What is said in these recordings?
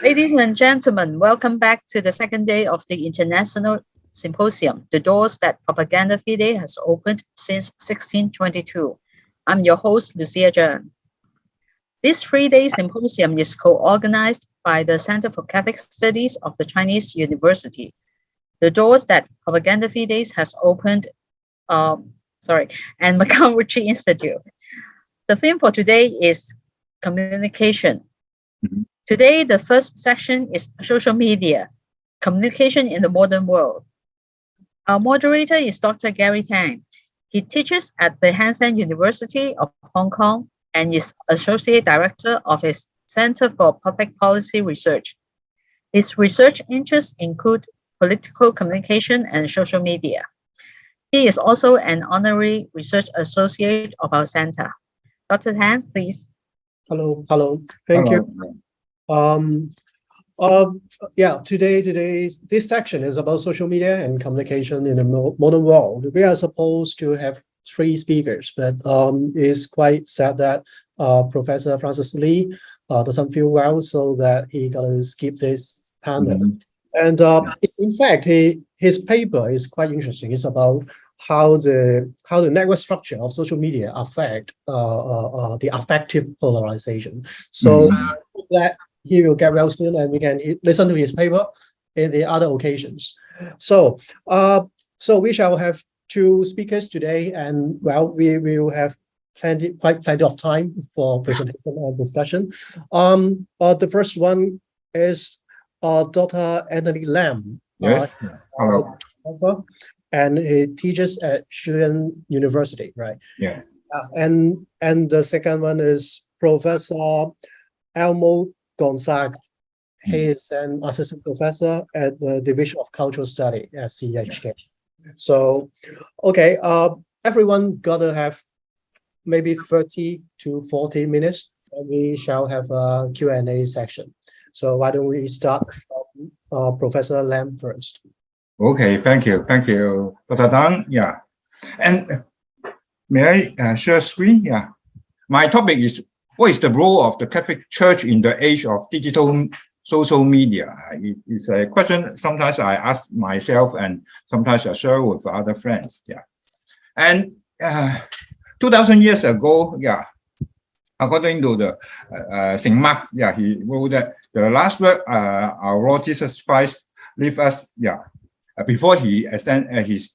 Ladies and gentlemen, welcome back to the second day of the International Symposium, the doors that Propaganda Fide has opened since 1622. I'm your host, Lucia Zhang. This three-day symposium is co-organized by the Center for Catholic Studies of the Chinese University. The doors that Propaganda Fide has opened, and Macau Ritchie Institute. The theme for today is communication. Mhm. Today, the first section is social media, communication in the modern world. Our moderator is Dr. Gary Tang. He teaches at the Hansen University of Hong Kong and is Associate Director of his Center for Public Policy Research. His research interests include political communication and social media. He is also an honorary research associate of our center. Dr. Tang, please. Hello. Thank you. Hello. Today this section is about social media and communication in the modern world. We are supposed to have three speakers, but it's quite sad that Professor Francis Lee doesn't feel well, so that he gotta skip this panel. Mhm. And in fact, his paper is quite interesting. It's about how the network structure of social media affect the affective polarization. So that he will get well soon, and we can listen to his paper in the other occasions. So we shall have two speakers today, and we will have plenty of time for presentation and discussion. The first one is Dr. Anthony Lam. Yes. Hello. And he teaches at Shilin University, right? Yeah. And the second one is Professor Elmo GONZAGA. He is an assistant professor at the Division of Cultural Study at CHK. So, okay, everyone gotta have maybe 30 to 40 minutes, and we shall have a Q&A section. So why don't we start from Professor Lam first? Okay. Thank you, Dr. Tang. Yeah. And may I share screen? Yeah. My topic is, what is the role of the Catholic Church in the age of digital social media? It is a question sometimes I ask myself, and sometimes I share with other friends. Yeah. And 2,000 years ago, yeah, according to the St. Mark, yeah, he wrote that the last word our Lord Jesus Christ leave us, yeah, before his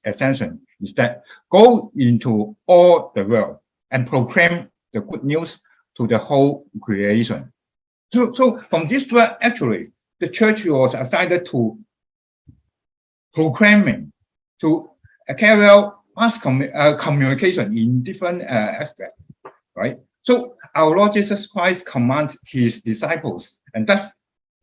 ascension, is that go into all the world and proclaim the good news to the whole creation. So from this word, actually, the church was assigned to proclaiming, to carry out mass communication in different aspects, right? So our Lord Jesus Christ commands his disciples, and thus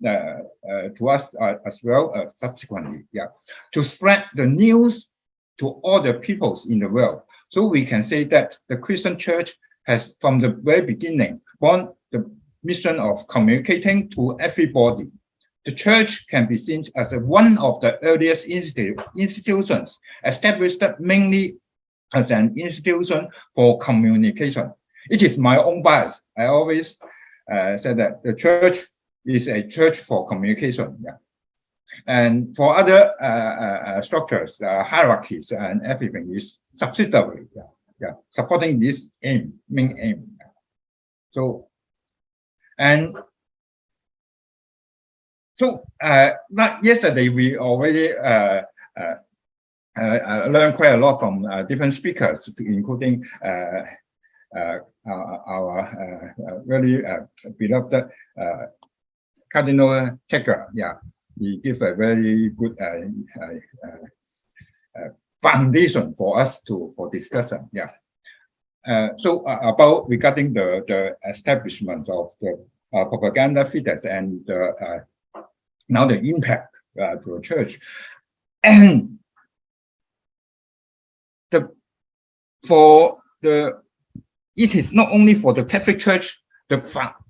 to us as well subsequently, yeah, to spread the news to all the peoples in the world. So we can say that the Christian church has, from the very beginning, born the mission of communicating to everybody. The church can be seen as one of the earliest institutions established mainly as an institution for communication. It is my own bias. I always say that the church is a church for communication. Yeah. And for other structures, hierarchies, and everything is subsidiary. Yeah, supporting this main aim. So, not yesterday we already learned quite a lot from different speakers, including our really beloved Cardinal Checker. Yeah, he gave a very good foundation for us for discussion. Yeah. So about regarding the establishment of the propaganda fides and now the impact to the church, and it is not only for the Catholic Church, the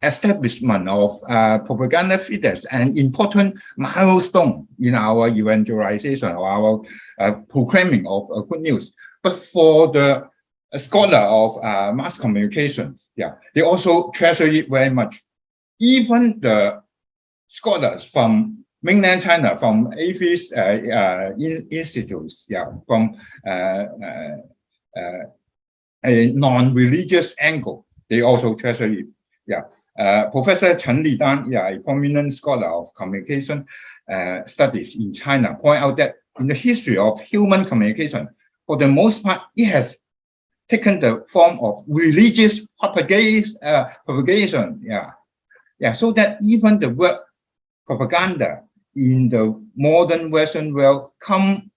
establishment of propaganda fides, an important milestone in our evangelization or our proclaiming of good news. But for the scholar of mass communications, yeah, they also treasure it very much. Even the scholars from mainland China, from atheist institutes, from a non-religious angle. They also treasure it. Professor Chen Lidan, a prominent scholar of communication studies in China, point out that in the history of human communication, for the most part, it has taken the form of religious propagation. So that even the word propaganda in the modern Western world came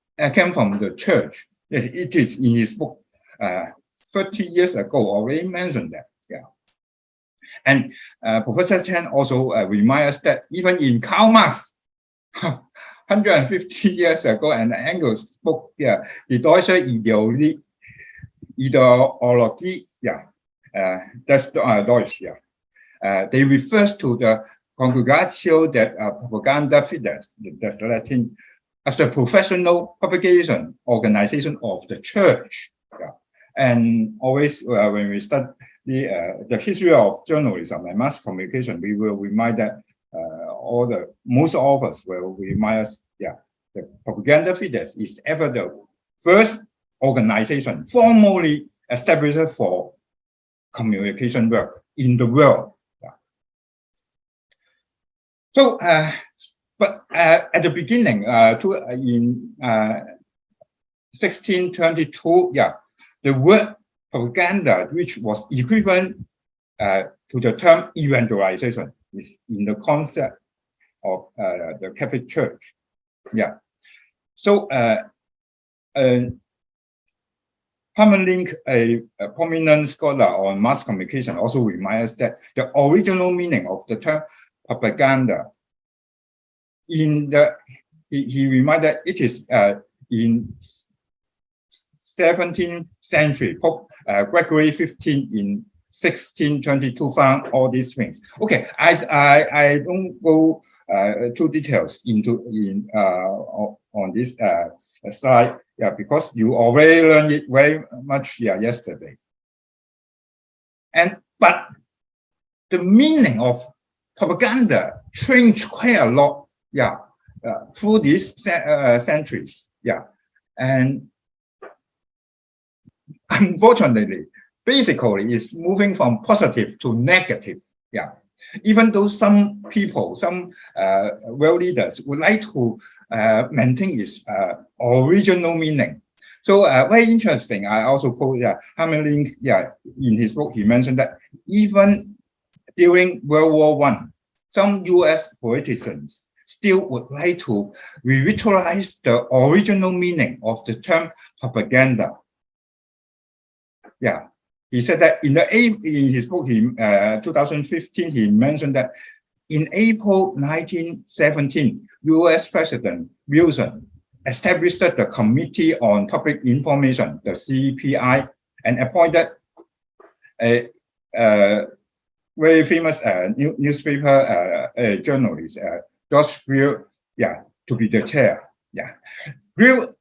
from the church. Yes, it is in his book 30 years ago already mentioned that. And Professor Chen also reminds us that even in Karl Marx, 150 years ago, and Engels spoke, Die deutsche Ideologie, that's Deutsch, they refers to the Congregatio that Propaganda Fides, that's the Latin, as the professional propagation organization of the church. And always when we study the history of journalism and mass communication, we will remind that most of us will remind us, the Propaganda Fides is ever the first organization formally established for communication work in the world. So, but at the beginning, in 1622, the word propaganda, which was equivalent to the term evangelization, is in the concept of the Catholic Church. So Herman Link, a prominent scholar on mass communication, also reminds us that the original meaning of the term propaganda he reminded it is in 17th century, Pope Gregory XV in 1622 found all these things. Okay, I don't go too details on this slide, because you already learned it very much yesterday. But the meaning of propaganda changed quite a lot, through these centuries, and unfortunately, basically, it's moving from positive to negative. Even though some people, some world leaders would like to maintain its original meaning. So very interesting. I also quote Herman Link. In his book, he mentioned that even during World War I, some U.S. politicians still would like to revitalize the original meaning of the term propaganda. He said that in his book, 2015, he mentioned that in April 1917, U.S. President Wilson established the Committee on Public Information, the CPI, and appointed a very famous newspaper journalist, George Greer, to be the chair. Greer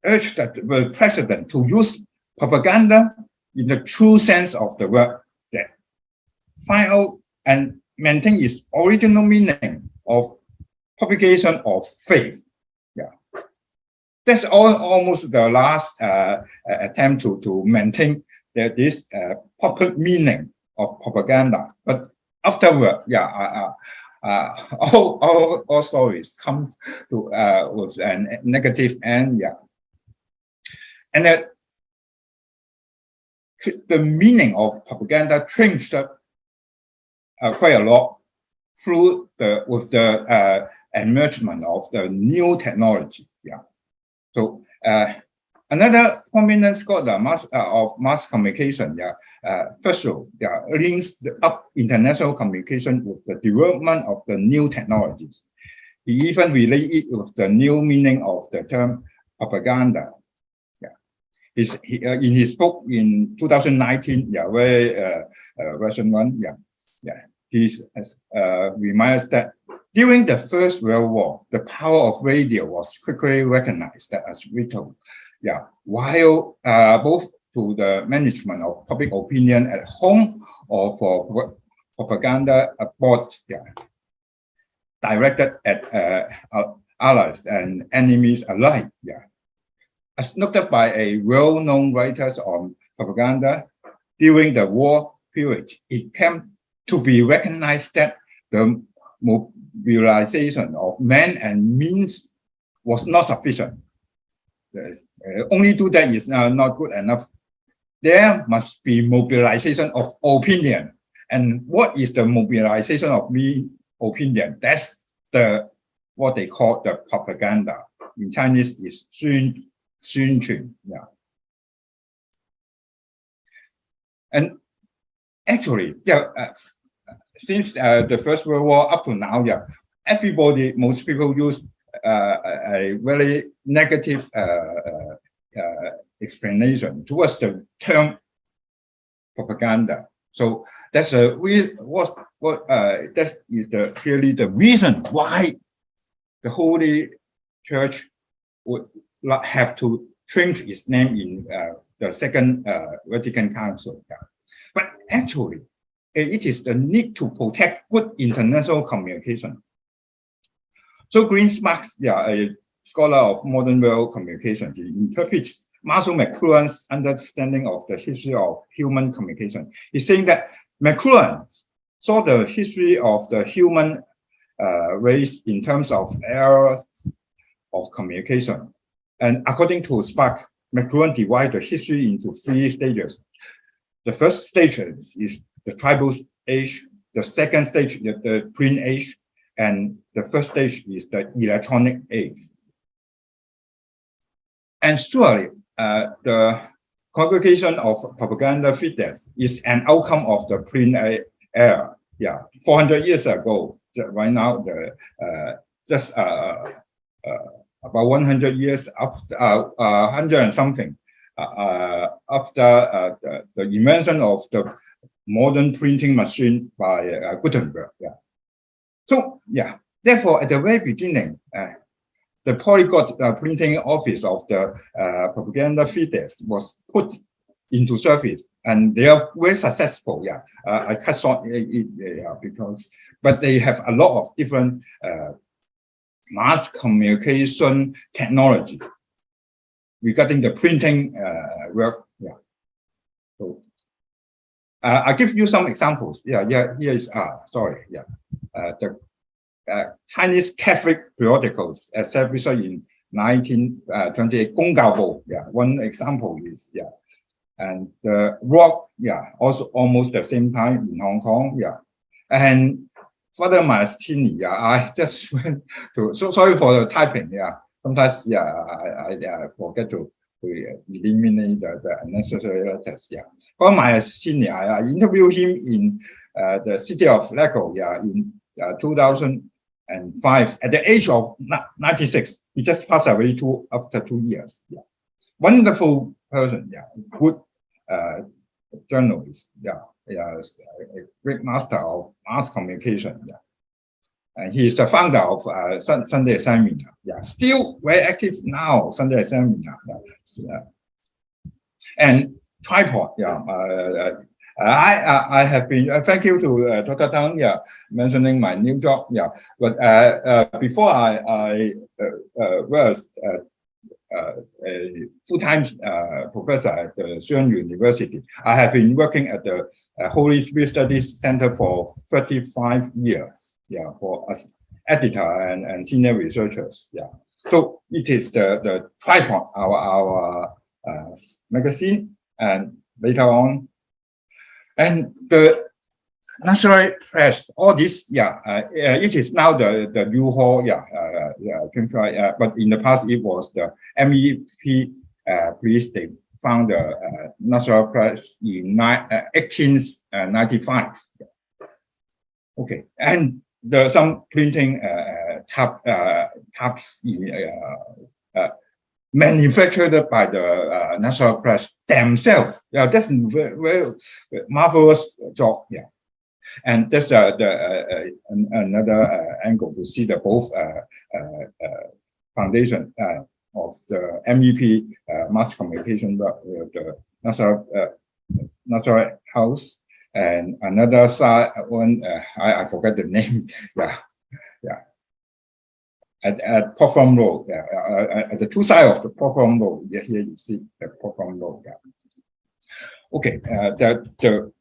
urged the president to use propaganda in the true sense of the word, that find out and maintain its original meaning of propagation of faith. That's almost the last attempt to maintain this proper meaning of propaganda. But afterward, all stories come to with a negative end. And that the meaning of propaganda changed quite a lot through with the emergence of the new technology. So another prominent scholar of mass communication, first of all, links up international communication with the development of the new technologies. He even relates it with the new meaning of the term propaganda. In his book in 2019, very version 1, he reminds that during the First World War, the power of radio was quickly recognized as vital. While both to the management of public opinion at home or for propaganda abroad. directed at allies and enemies alike. Yeah. As noted by a well-known writers on propaganda during the war period, it came to be recognized that the mobilization of men and means was not sufficient. Only do that is not good enough. There must be mobilization of opinion. And what is the mobilization of opinion? That's what they call the propaganda. In Chinese is 宣传. Yeah. And actually, since the First World War up to now, most people use a very negative explanation towards the term propaganda. So that's that is clearly the reason why the Holy Church would not have to change its name in the Second Vatican Council. Yeah. But actually, it is the need to protect good international communication. So Greenspan, a scholar of modern world communication, he interprets Marshall McLuhan's understanding of the history of human communication. He's saying that McLuhan saw the history of the human race in terms of eras of communication. And according to Spark, McLuhan divided the history into 3 stages. The first stage is the tribal age, the second stage is the print age, and the first stage is the electronic age. And surely, the congregation of propaganda Fide is an outcome of the print era. Yeah, 400 years ago. Right now, about 100 years after, 100 and something after the invention of the modern printing machine by Gutenberg. Yeah. So therefore, at the very beginning, the polyglot printing office of the propaganda Fide was put into service, and they are very successful. Yeah, I cut short but they have a lot of different mass communication technology regarding the printing work. Yeah. So I'll give you some examples. Here is the Chinese Catholic periodicals established in 1928. 公教报. One example is and the Rock. Also almost the same time in Hong Kong. And Father Mastini. I just went to. So sorry for the typing. Sometimes I forget to eliminate the unnecessary letters. Father Mastini. I interviewed him in the city of Lego. In 2005, at the age of 96. He just passed away after 2 years. Wonderful person. Good journalist. A great master of mass communication. And he is the founder of Sunday Assembly. Still very active now. Sunday Assembly. And Tripod. I have been. Thank you to Dr. Tang. Mentioning my new job. But before I was a full-time professor at the Sion University, I have been working at the Holy Spirit Studies Center for 35 years. For as editor and senior researchers. So it is the Tripod, our magazine, and later on. And the National Press, all this, it is now the new hall, but in the past it was the MEP police. They found the National Press in 1895. Okay, and some printing tabs manufactured by the National Press themselves. That's a very marvelous job. And that's another angle to see the both foundation of the MEP mass communication, the National House, and another side one I forget the name. at platform road, at the two sides of the platform road. Here you see the platform road. Yeah. Okay, the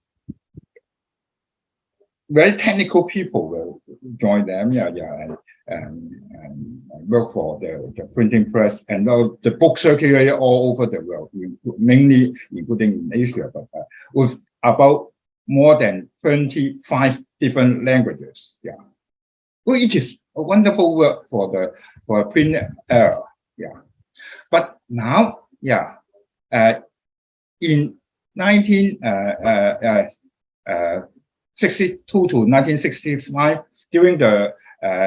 very technical people will join them, and work for the printing press, and the book circulate all over the world, mainly including in Asia, but with about more than 25 different languages. Yeah, well, it is a wonderful work for a print era. Yeah, but now, in 1962 to 1965, during the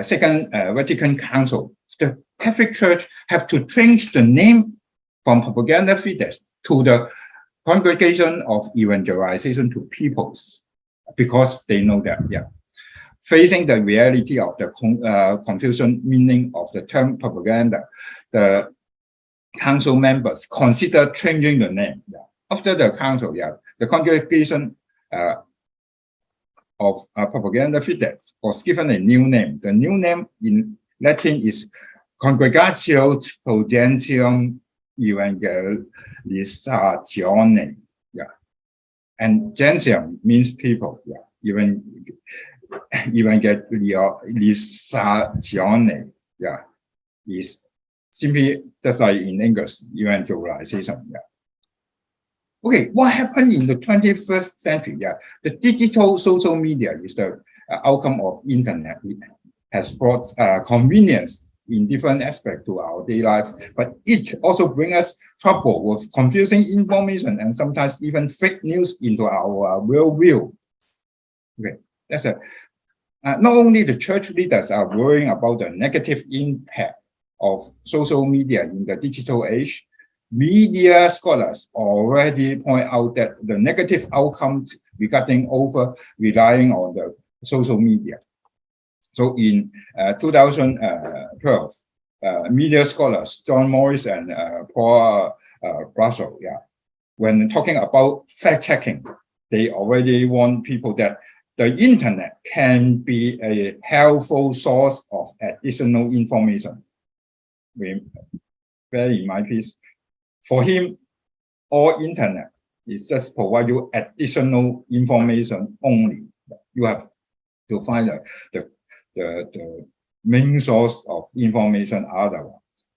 Second Vatican Council, the Catholic Church have to change the name from Propaganda Fides to the Congregation of Evangelization to Peoples, because they know that, facing the reality of the confusion meaning of the term propaganda, the council members consider changing the name. After the council, the Congregation of Propaganda Fides was given a new name. The new name in Latin is Congregatio Progentium Evangelizatione. And gentium means people. Evangelizatione. Is simply just like in English, evangelization. Okay, what happened in the 21st century? The digital social media is the outcome of internet. It has brought convenience in different aspects to our daily life, but it also brings us trouble with confusing information and sometimes even fake news into our worldview. Okay, that's a not only the church leaders are worrying about the negative impact of social media in the digital age, media scholars already point out that the negative outcomes regarding over-relying on the social media. So in 2012, media scholars John Morris and Prof, when talking about fact-checking, they already warn people that the internet can be a helpful source of additional information. Bear in mind, please. For him, all internet is just provide you additional information only. You have to find the main source of information otherwise.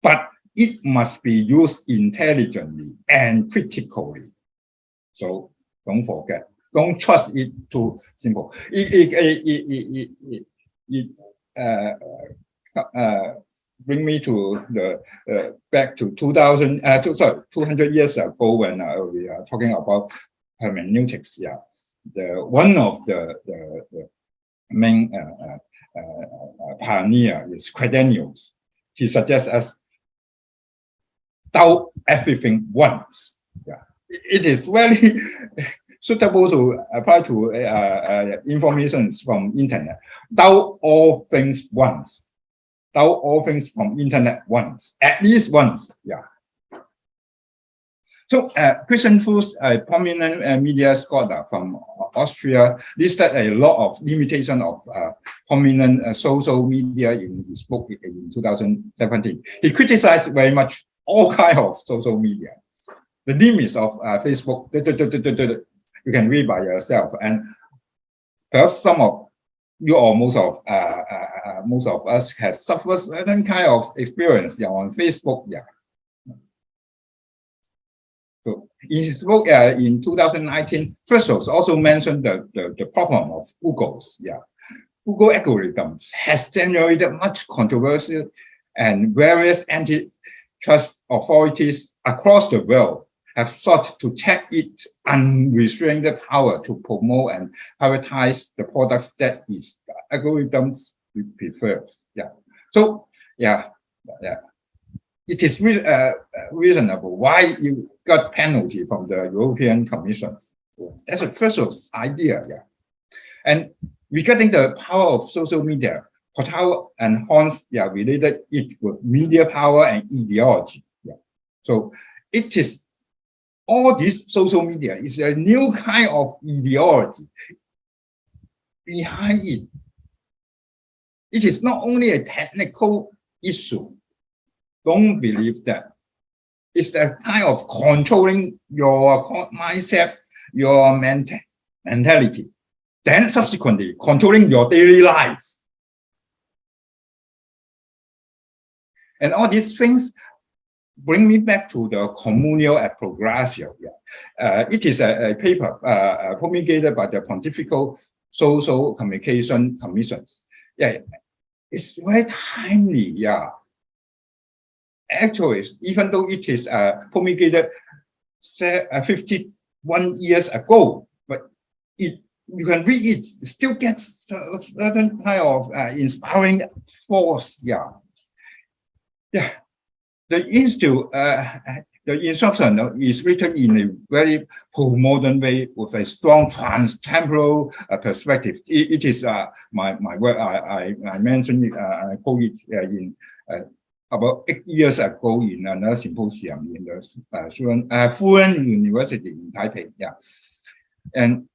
But it must be used intelligently and critically. So don't forget, don't trust it too simple. Bring me to the back to 200 years ago when we are talking about hermeneutics. One of the main pioneer is Quedenius. He suggests us doubt everything once. It is very suitable to apply to information from internet. Doubt all things once. Doubt all things from internet once, at least once. So Christian Fuchs, a prominent media scholar from Austria, listed a lot of limitation of prominent social media in his book in 2017. He criticized very much all kinds of social media. The limits of Facebook, you can read by yourself, and perhaps some of you or most of us has suffered certain kind of experience on Facebook. So in his book in 2019, Fuchs also mentioned the problem of Google's. Google algorithms has generated much controversy, and various antitrust authorities across the world have sought to check its unrestrained power to promote and prioritize the products that its algorithms prefers. So it is reasonable why you got penalty from the European Commission. That's the first idea. And regarding the power of social media, Portal and Hans related it with media power and ideology. So it is all this social media is a new kind of ideology behind it. It is not only a technical issue. Don't believe that. It's a kind of controlling your mindset, your mentality. Then subsequently, controlling your daily life. And all these things bring me back to the communal progressio. It is a paper promulgated by the Pontifical Social Communication Commissions. Yeah, it's very timely. Yeah, actually, even though it is promulgated 51 years ago, but you can read it, still gets a certain kind of inspiring force. Yeah. The institute, the instruction is written in a very modern way with a strong trans-temporal perspective. It is my work. I mentioned it. I quote it in about 8 years ago in another symposium in the Furen University in Taipei. Yeah, and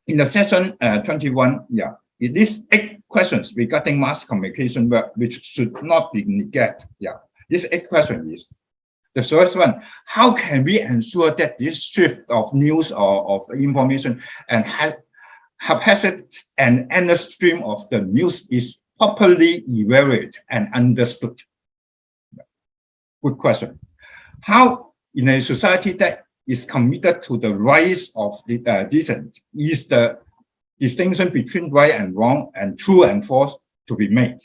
in the session 21, yeah, it lists 8 questions regarding mass communication work which should not be neglected. Yeah. This 8 question is, the first one, how can we ensure that this shift of news or of information and haphazard and endless stream of the news is properly evaluated and understood? Good question. How, in a society that is committed to the rights of the decent, is the distinction between right and wrong and true and false to be made?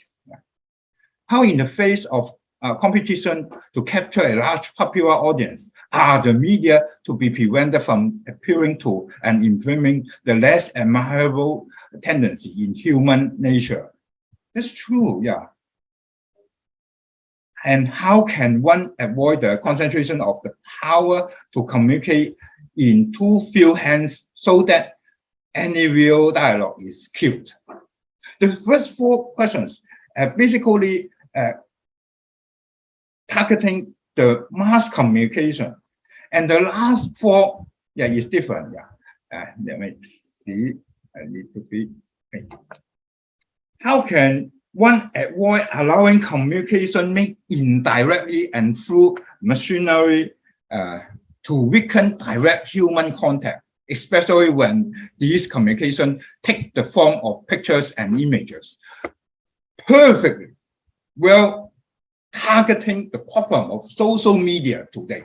How, in the face of competition to capture a large popular audience, are the media to be prevented from appealing to and inflaming the less admirable tendency in human nature? That's true, yeah. And how can one avoid the concentration of the power to communicate in too few hands so that any real dialogue is killed? The first 4 questions basically targeting the mass communication, and the last 4, yeah, is different. Yeah, let me see. I need to be. How can one avoid allowing communication made indirectly and through machinery to weaken direct human contact, especially when these communication take the form of pictures and images? Perfectly well targeting the problem of social media today.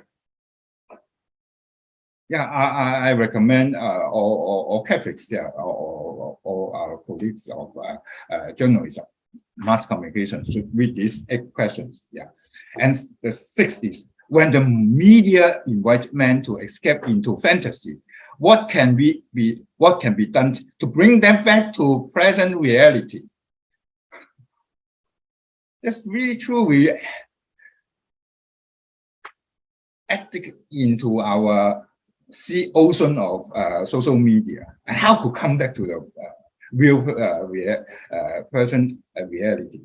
Yeah, I recommend all Catholics there, or our colleagues of journalism, mass communication should read these 8 questions. Yeah, and the 6th is, when the media invites men to escape into fantasy, what can be done to bring them back to present reality? That's really true. We acted into our sea ocean of social media, and how to come back to the real present reality.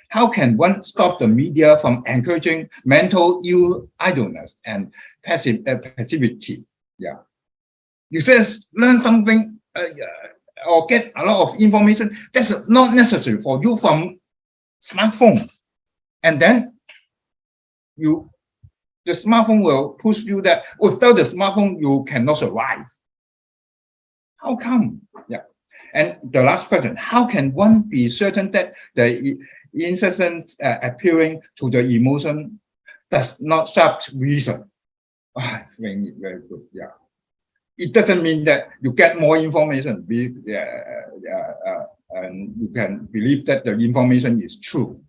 How can one stop the media from encouraging mental idleness and passivity? Yeah, you just learn something or get a lot of information that's not necessary for you from smartphone, and then the smartphone will push you that without the smartphone you cannot survive. How come? Yeah. And the last question, how can one be certain that the incessant appearing to the emotion does not shape reason? I think it's very good. Yeah. It doesn't mean that you get more information and you can believe that the information is true.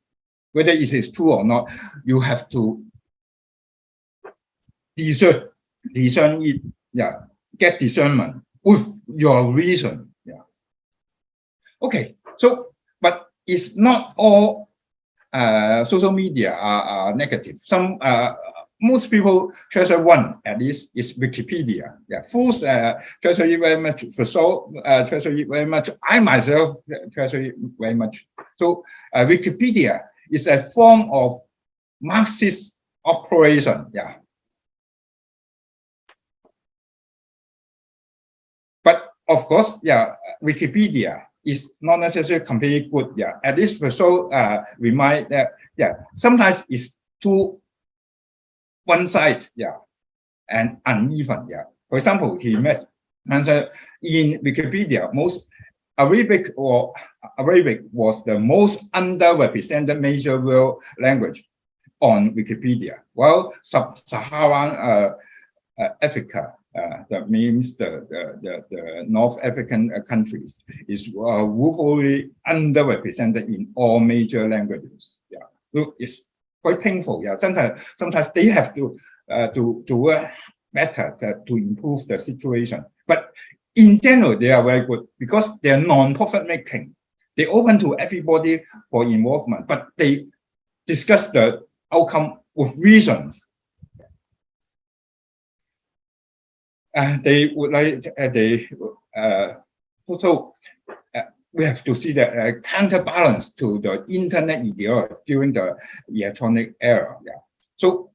Whether it is true or not, you have to discern it. Yeah, get discernment with your reason. Yeah. Okay. So, but it's not all social media are negative. Some most people treasure one, at least, is Wikipedia. Yeah, fools treasure it very much. For so treasure it very much. I myself treasure it very much. So Wikipedia is a form of Marxist operation. Yeah. But of course, yeah, Wikipedia is not necessarily completely good. Yeah, at least for so remind that sometimes it's too one side. Yeah, and uneven. Yeah. For example, he mentioned in Wikipedia, most Arabic was the most underrepresented major world language on Wikipedia. While sub-Saharan Africa, that means the North African countries, is woefully underrepresented in all major languages. Yeah, so it's quite painful. Yeah, sometimes they have to work better to improve the situation. But in general, they are very good because they are non-profit making. They open to everybody for involvement, but they discuss the outcome with reasons. They would like also we have to see the counterbalance to the internet ideology during the electronic era. Yeah. So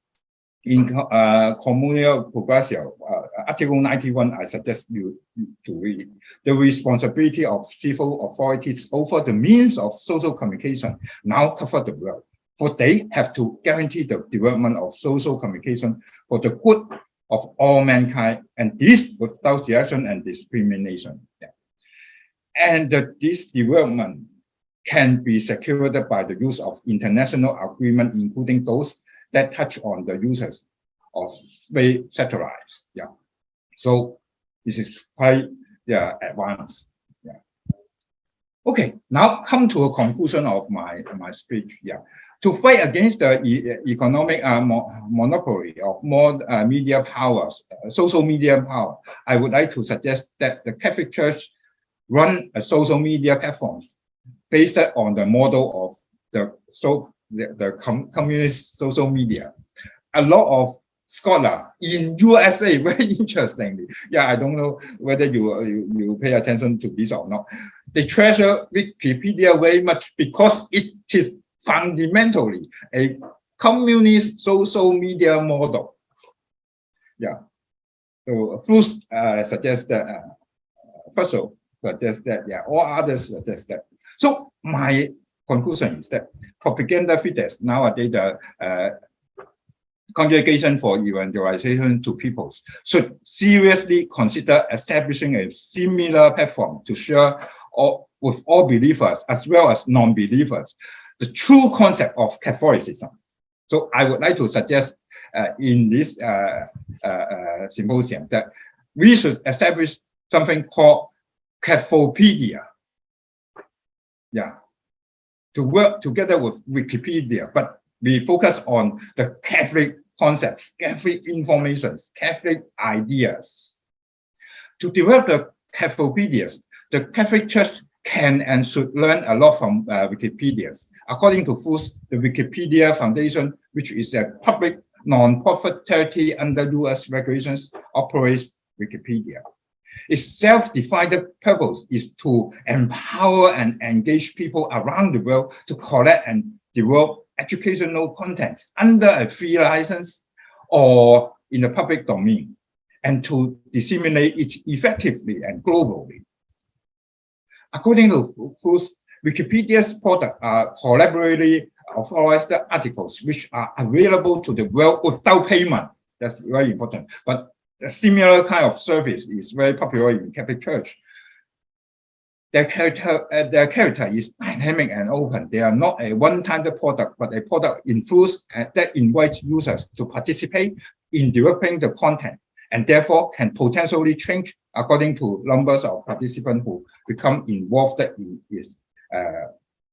in Communal Progressio, Article 91, I suggest you to read it. The responsibility of civil authorities over the means of social communication now cover the world, for they have to guarantee the development of social communication for the good of all mankind, and this without selection and discrimination. Yeah. And this development can be secured by the use of international agreement, including those that touch on the users of space satellites. Yeah. So this is quite advanced. Yeah. Okay, now come to a conclusion of my speech. Yeah. To fight against the economic monopoly of more media powers, social media power, I would like to suggest that the Catholic Church run a social media platforms based on the model of the communist social media. A lot of scholars in USA, very interestingly, I don't know whether you pay attention to this or not. They treasure Wikipedia very much because it is fundamentally a communist social media model. Yeah. So Fluss suggests that, Puzzle suggests that, all others suggest that. So my conclusion is that propaganda fides, nowadays the Congregation for Evangelization to Peoples, should seriously consider establishing a similar platform to share with all believers as well as non-believers the true concept of Catholicism. So I would like to suggest in this symposium that we should establish something called Cathopedia. Yeah, to work together with Wikipedia, but we focus on the Catholic concepts, Catholic informations, Catholic ideas. To develop the Cathopedias, the Catholic Church can and should learn a lot from Wikipedia. According to Fluss, the Wikipedia Foundation, which is a public non-profit charity under US regulations, operates Wikipedia. Its self-defined purpose is to empower and engage people around the world to collect and develop educational content under a free license or in the public domain, and to disseminate it effectively and globally. According to Fluss, Wikipedia's products are collaboratively authorized articles which are available to the world without payment. That's very important. But a similar kind of service is very popular in Catholic Church. Their character is dynamic and open. They are not a one-time product, but a product in Fluss that invites users to participate in developing the content, and therefore can potentially change according to numbers of participants who become involved in its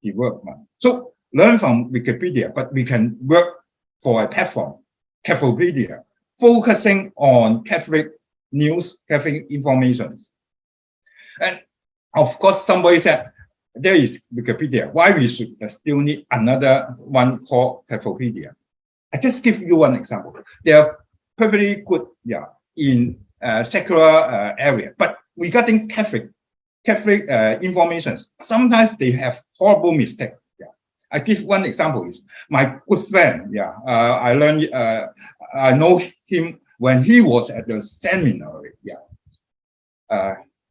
development. So learn from Wikipedia, but we can work for a platform, Cathopedia, focusing on Catholic news, Catholic information. And of course, somebody said, there is Wikipedia. Why we should still need another one called Cathopedia? I just give you one example. They are perfectly good, in secular area, but regarding Catholic information, sometimes they have horrible mistakes. I give one example is my good friend. I learned, I know him when he was at the seminary.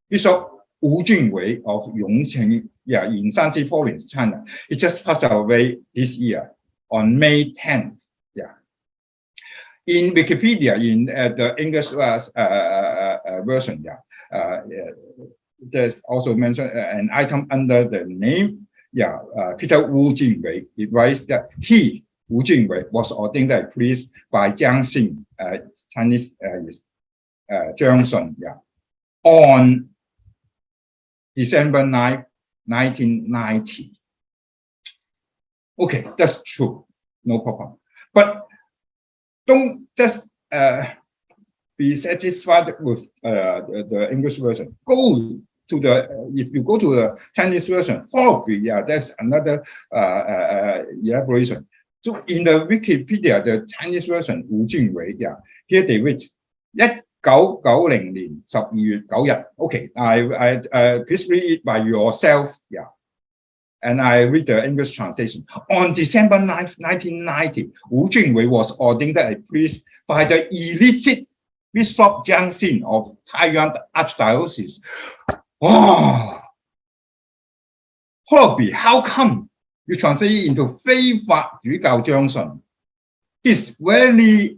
Bishop Wu Junwei of Yongqing, in Shanxi province, China. He just passed away this year on May 10th. In Wikipedia, in the English version, there's also mentioned an item under the name, Peter Wu Junwei. It writes that he, Wu Junwei, was ordained a priest by Jiang Xing, Chinese Jiang Sun, on December 9, 1990. Okay, that's true, no problem. But don't just be satisfied with the English version. Go to the, if you go to the Chinese version, probably, there's another elaboration. So in the Wikipedia, the Chinese version, Wu Junwei, here they read, 1990年12月9日. Okay, please read it by yourself, And I read the English translation. On December 9th, 1990, Wu Junwei was ordained a priest by the illicit Bishop Jiang Xin of Taiyuan Archdiocese. Oh, Hobby, how come you translate it into 非法主教張信? It's very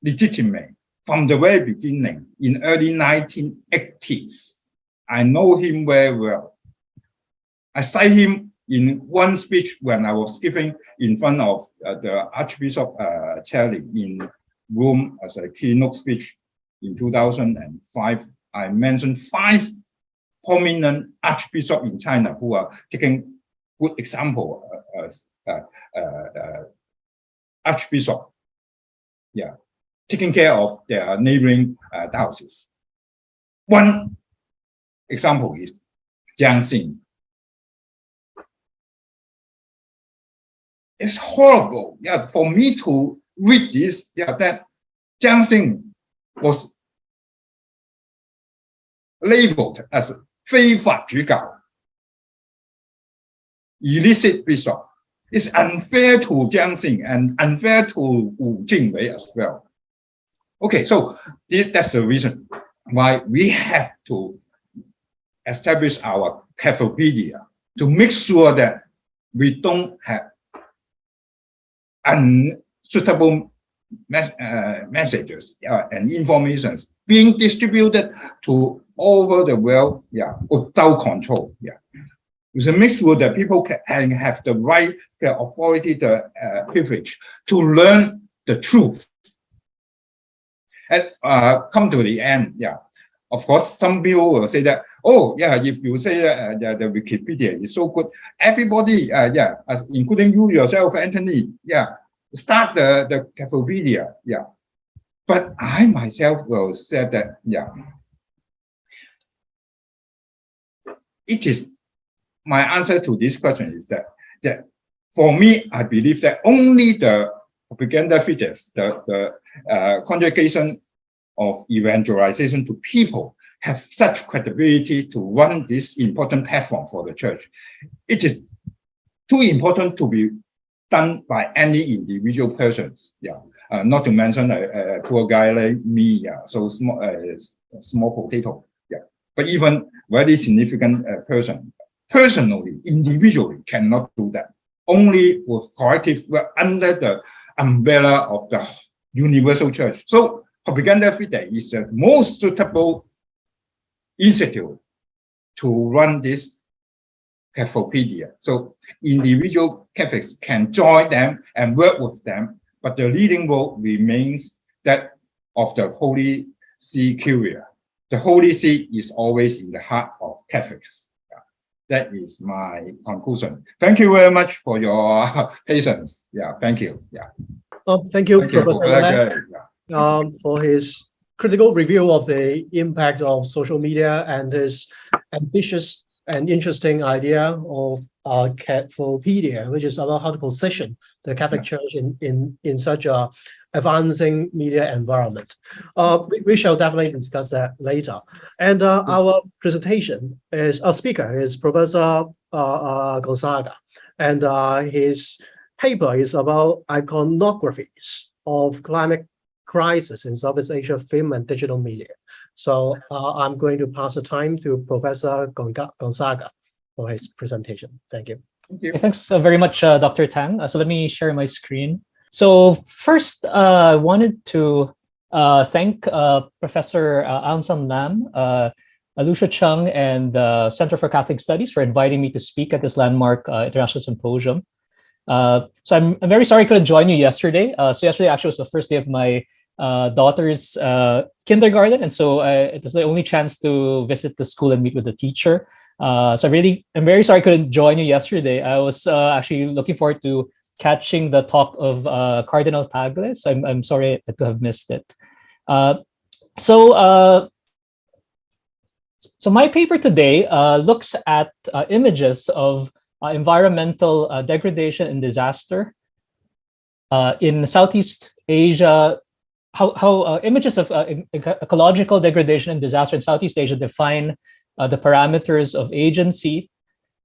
legitimate from the very beginning in early 1980s. I know him very well. I cite him in one speech when I was giving in front of the Archbishop Cherry in Rome as a keynote speech in 2005. I mentioned 5 prominent archbishops in China who are taking good example as archbishop, taking care of their neighboring dioceses. One example is Jiang Xin. It's horrible, for me to read this, that Jiang Xin was labeled as 非法主教, illicit bishop. It's unfair to Jiang Xin and unfair to Wu Junwei as well. Okay, so that's the reason why we have to establish our Cathopedia to make sure that we don't have unsuitable messages and informations being distributed to over the world, without control. To make sure that people can have the right, the authority, the privilege to learn the truth. And come to the end, of course, some people will say that, oh, if you say that the Wikipedia is so good, everybody, including you yourself, Anthony, start the Cathopedia, But I myself will say that, it is, my answer to this question is that for me, I believe that only the propaganda figures, the conjugation of evangelization to people have such credibility to run this important platform for the church. It is too important to be done by any individual persons. Not to mention a poor guy like me, so small potato. But even very significant person, personally, individually, cannot do that. Only with collective work under the umbrella of the universal church. So Propaganda Fide is the most suitable institute to run this Cathopedia. So individual Catholics can join them and work with them, but the leading role remains that of the Holy See Curia. The Holy See is always in the heart of Catholics. That is my conclusion. Thank you very much for your patience. Thank you. Thank you, Professor Lam, for his critical review of the impact of social media and his ambitious and interesting idea of Cathopedia, which is about how to position the Catholic Church in such a advancing media environment. We shall definitely discuss that later. And our presentation is, our speaker is Professor GONZAGA, and his paper is about iconographies of climate crisis in Southeast Asia film and digital media. So I'm going to pass the time to Professor Gonzaga for his presentation. Thank you. Thank you. Thanks very much, Dr. Tang. So let me share my screen. So first, I wanted to thank Professor Aung San Lam, Lucia Chung, and the Center for Catholic Studies for inviting me to speak at this landmark international symposium. So I'm very sorry I couldn't join you yesterday. So yesterday actually was the first day of my daughter's kindergarten, and so it was the only chance to visit the school and meet with the teacher. So I'm very sorry I couldn't join you yesterday. I was actually looking forward to catching the talk of Cardinal Tagle, so I'm sorry to have missed it. So my paper today looks at images of environmental degradation and disaster in Southeast Asia, how images of ecological degradation and disaster in Southeast Asia define the parameters of agency,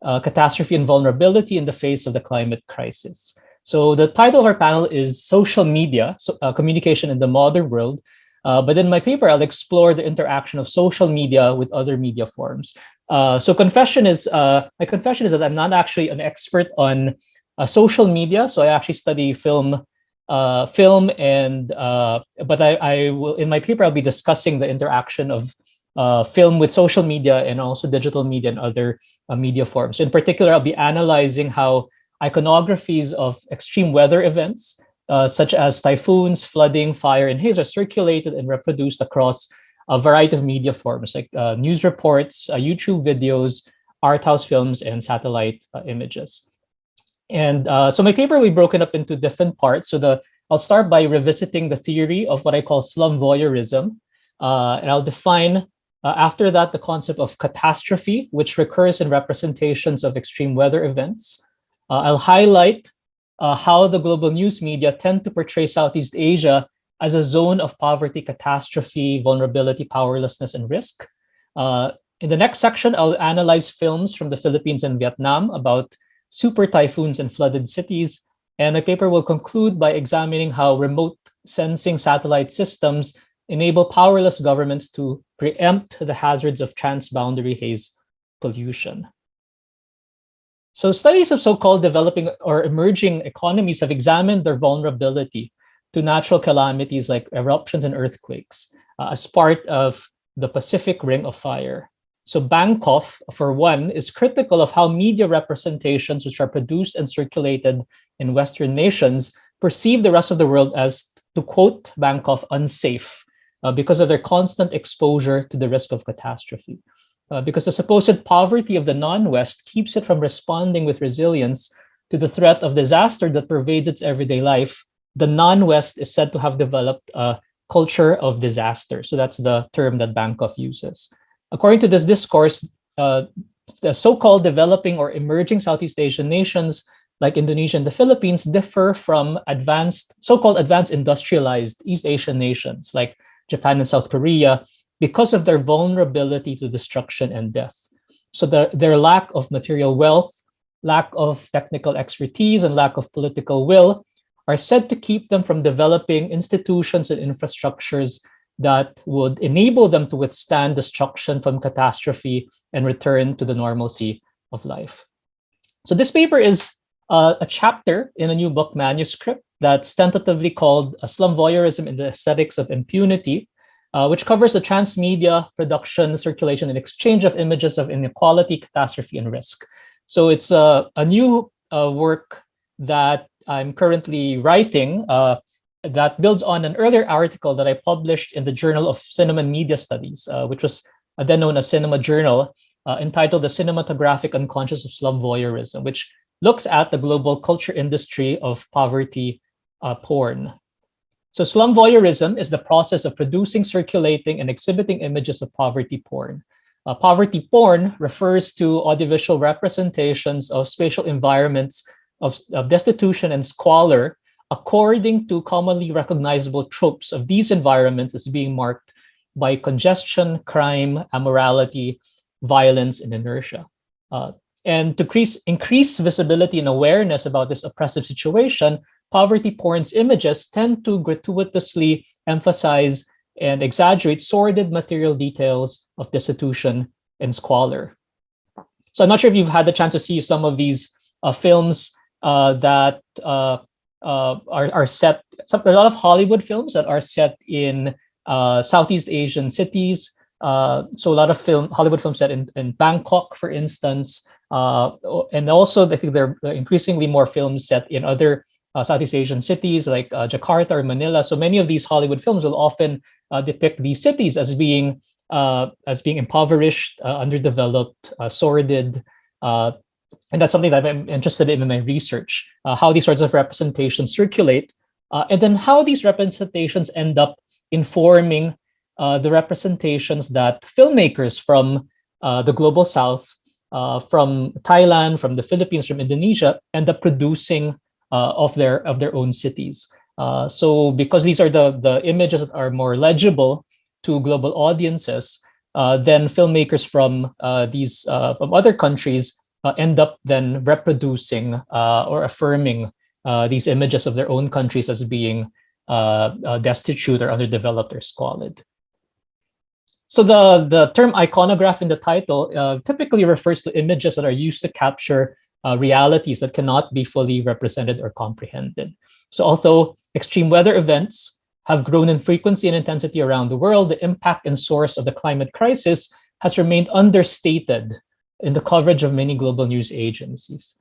catastrophe, and vulnerability in the face of the climate crisis. So the title of our panel is Social Media, Communication in the Modern World. But in my paper, I'll explore the interaction of social media with other media forms. So my confession is that I'm not actually an expert on social media. So I actually study film, and but I will, in my paper, I'll be discussing the interaction of film with social media and also digital media and other media forms. So in particular, I'll be analyzing how iconographies of extreme weather events, such as typhoons, flooding, fire, and haze, are circulated and reproduced across a variety of media forms like news reports, YouTube videos, art house films, and satellite images. And so my paper will be broken up into different parts. So I'll start by revisiting the theory of what I call slum voyeurism, and I'll define after that the concept of catastrophe, which recurs in representations of extreme weather events. I'll highlight how the global news media tend to portray Southeast Asia as a zone of poverty, catastrophe, vulnerability, powerlessness, and risk. In the next section, I'll analyze films from the Philippines and Vietnam about super typhoons and flooded cities. And my paper will conclude by examining how remote sensing satellite systems enable powerless governments to preempt the hazards of transboundary haze pollution. So studies of so-called developing or emerging economies have examined their vulnerability to natural calamities like eruptions and earthquakes as part of the Pacific Ring of Fire. So Bankoff, for one, is critical of how media representations which are produced and circulated in Western nations perceive the rest of the world as, to quote Bankoff, unsafe because of their constant exposure to the risk of catastrophe. Because the supposed poverty of the non-West keeps it from responding with resilience to the threat of disaster that pervades its everyday life, the non-West is said to have developed a culture of disaster. So that's the term that Bankoff uses. According to this discourse, the so-called developing or emerging Southeast Asian nations like Indonesia and the Philippines differ from so-called advanced industrialized East Asian nations like Japan and South Korea, because of their vulnerability to destruction and death. So their lack of material wealth, lack of technical expertise, and lack of political will are said to keep them from developing institutions and infrastructures that would enable them to withstand destruction from catastrophe and return to the normalcy of life. So this paper is a chapter in a new book manuscript that's tentatively called Slum Voyeurism in the Aesthetics of Impunity, which covers the transmedia production, circulation, and exchange of images of inequality, catastrophe, and risk. So it's a new work that I'm currently writing that builds on an earlier article that I published in the Journal of Cinema and Media Studies, which was then known as Cinema Journal, entitled The Cinematographic Unconscious of Slum Voyeurism, which looks at the global culture industry of poverty porn. So slum voyeurism is the process of producing, circulating, and exhibiting images of poverty porn. Poverty porn refers to audiovisual representations of spatial environments of destitution and squalor according to commonly recognizable tropes of these environments as being marked by congestion, crime, amorality, violence, and inertia. And to increase visibility and awareness about this oppressive situation, poverty porn's images tend to gratuitously emphasize and exaggerate sordid material details of destitution and squalor. So I'm not sure if you've had the chance to see some of these films that are set, a lot of Hollywood films that are set in Southeast Asian cities. So a lot of Hollywood films set in Bangkok, for instance, and also I think there are increasingly more films set in other Southeast Asian cities like Jakarta or Manila. So many of these Hollywood films will often depict these cities as being impoverished, underdeveloped, sordid, and that's something that I'm interested in my research. How these sorts of representations circulate, and then how these representations end up informing the representations that filmmakers from the global South, from Thailand, from the Philippines, from Indonesia, end up producing of their own cities. So because these are the images that are more legible to global audiences, then filmmakers from from other countries end up then reproducing or affirming these images of their own countries as being destitute or underdeveloped or squalid. So the term iconograph in the title typically refers to images that are used to capture realities that cannot be fully represented or comprehended. So although extreme weather events have grown in frequency and intensity around the world, the impact and source of the climate crisis has remained understated in the coverage of many global news agencies.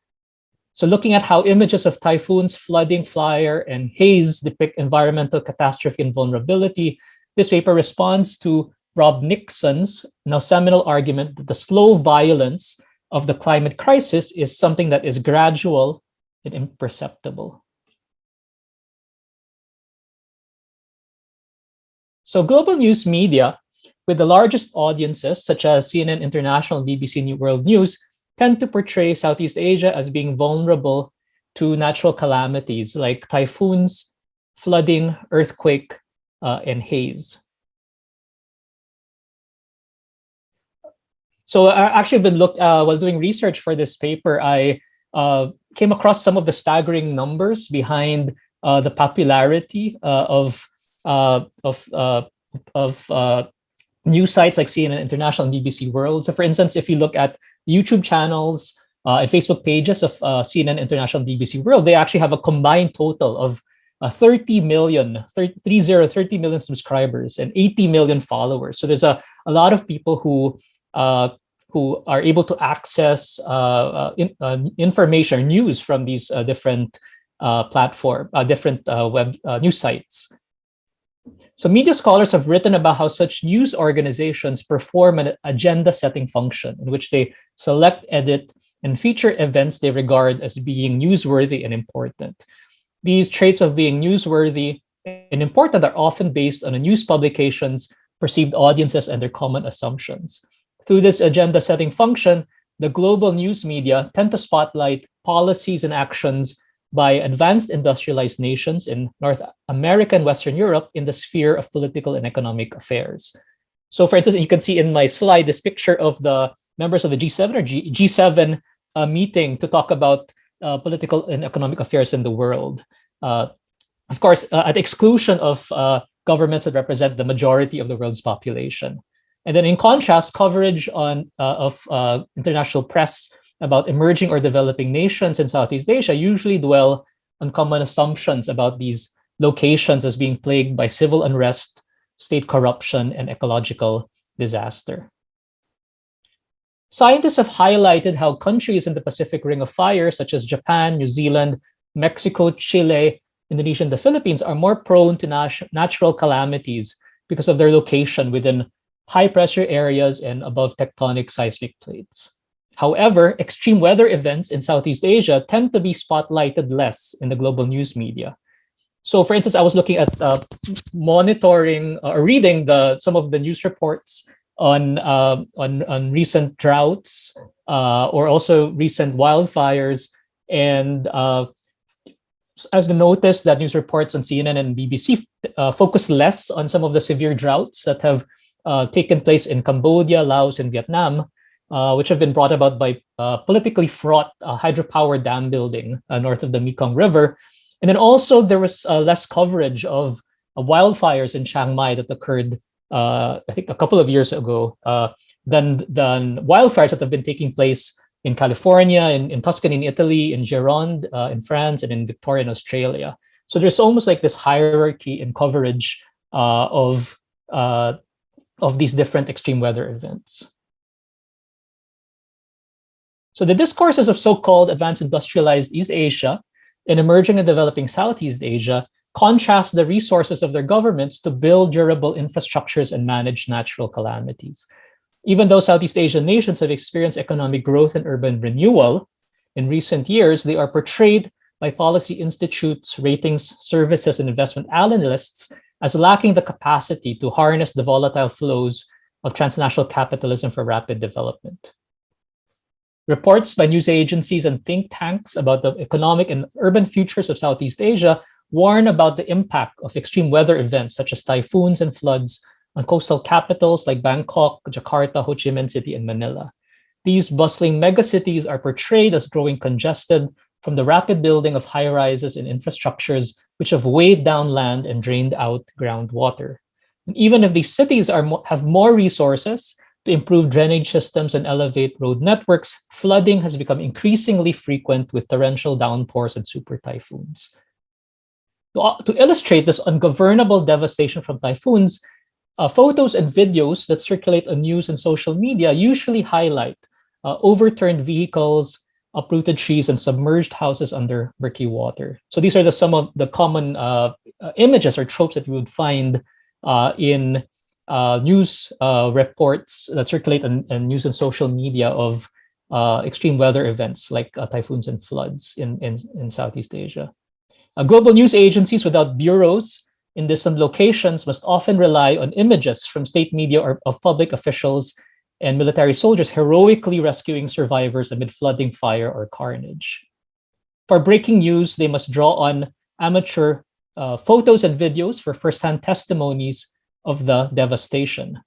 So looking at how images of typhoons, flooding, fire, and haze depict environmental catastrophe and vulnerability, this paper responds to Rob Nixon's now seminal argument that the slow violence of the climate crisis is something that is gradual and imperceptible. So global news media with the largest audiences, such as CNN International and BBC World News, tend to portray Southeast Asia as being vulnerable to natural calamities like typhoons, flooding, earthquake, and haze. So I actually been while doing research for this paper, I came across some of the staggering numbers behind the popularity of news sites like CNN International and BBC World. So for instance, if you look at YouTube channels and Facebook pages of CNN International and BBC World, they actually have a combined total of 30 million subscribers and 80 million followers. So there's a lot of people who are able to access information, news from these different web news sites. So media scholars have written about how such news organizations perform an agenda-setting function in which they select, edit, and feature events they regard as being newsworthy and important. These traits of being newsworthy and important are often based on a news publication's perceived audiences and their common assumptions. Through this agenda-setting function, the global news media tend to spotlight policies and actions by advanced industrialized nations in North America and Western Europe in the sphere of political and economic affairs. So for instance, you can see in my slide this picture of the members of the G7 or G7 meeting to talk about political and economic affairs in the world. Of course, at the exclusion of governments that represent the majority of the world's population. And then in contrast, coverage of international press about emerging or developing nations in Southeast Asia usually dwell on common assumptions about these locations as being plagued by civil unrest, state corruption, and ecological disaster. Scientists have highlighted how countries in the Pacific Ring of Fire, such as Japan, New Zealand, Mexico, Chile, Indonesia, and the Philippines, are more prone to natural calamities because of their location within high-pressure areas and above tectonic seismic plates. However, extreme weather events in Southeast Asia tend to be spotlighted less in the global news media. So, for instance, I was looking at monitoring or reading some of the news reports on recent droughts or also recent wildfires, and as we noticed that news reports on CNN and BBC focus less on some of the severe droughts that have taken place in Cambodia, Laos, and Vietnam, which have been brought about by politically fraught hydropower dam building north of the Mekong River. And then also there was less coverage of wildfires in Chiang Mai that occurred, I think, a couple of years ago, than wildfires that have been taking place in California, in Tuscany, in Italy, in Gironde, in France, and in Victoria, in Australia. So there's almost like this hierarchy in coverage of these different extreme weather events. So the discourses of so-called advanced industrialized East Asia and emerging and developing Southeast Asia contrast the resources of their governments to build durable infrastructures and manage natural calamities. Even though Southeast Asian nations have experienced economic growth and urban renewal in recent years, they are portrayed by policy institutes, ratings, services, and investment analysts as lacking the capacity to harness the volatile flows of transnational capitalism for rapid development. Reports by news agencies and think tanks about the economic and urban futures of Southeast Asia warn about the impact of extreme weather events such as typhoons and floods on coastal capitals like Bangkok, Jakarta, Ho Chi Minh City, and Manila. These bustling megacities are portrayed as growing congested from the rapid building of high-rises and infrastructures which have weighed down land and drained out groundwater. And even if these cities have more resources to improve drainage systems and elevate road networks, flooding has become increasingly frequent with torrential downpours and super typhoons. To illustrate this ungovernable devastation from typhoons, photos and videos that circulate on news and social media usually highlight overturned vehicles, uprooted trees, and submerged houses under murky water. So these are some of the common images or tropes that you would find in news reports that circulate on news and social media of extreme weather events like typhoons and floods in Southeast Asia. Global news agencies without bureaus in distant locations must often rely on images from state media or of public officials and military soldiers heroically rescuing survivors amid flooding, fire, or carnage. For breaking news, they must draw on amateur photos and videos for firsthand testimonies of the devastation.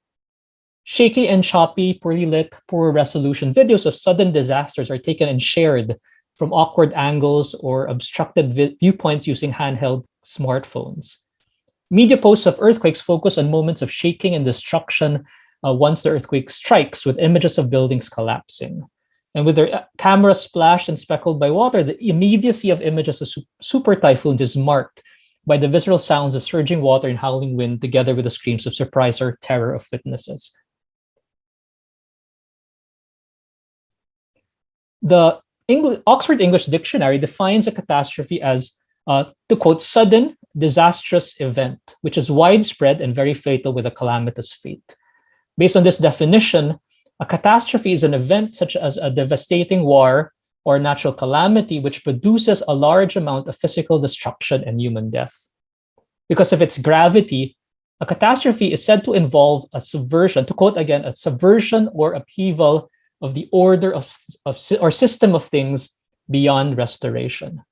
Shaky and choppy, poorly lit, poor resolution videos of sudden disasters are taken and shared from awkward angles or obstructed viewpoints using handheld smartphones. Media posts of earthquakes focus on moments of shaking and destruction once the earthquake strikes, with images of buildings collapsing. And with their cameras splashed and speckled by water, the immediacy of images of super typhoons is marked by the visceral sounds of surging water and howling wind, together with the screams of surprise or terror of witnesses. The Oxford English Dictionary defines a catastrophe as, to quote, sudden, disastrous event, which is widespread and very fatal with a calamitous fate. Based on this definition, a catastrophe is an event such as a devastating war or natural calamity which produces a large amount of physical destruction and human death. Because of its gravity, a catastrophe is said to involve a subversion, to quote again, a subversion or upheaval of the order or system of things beyond restoration.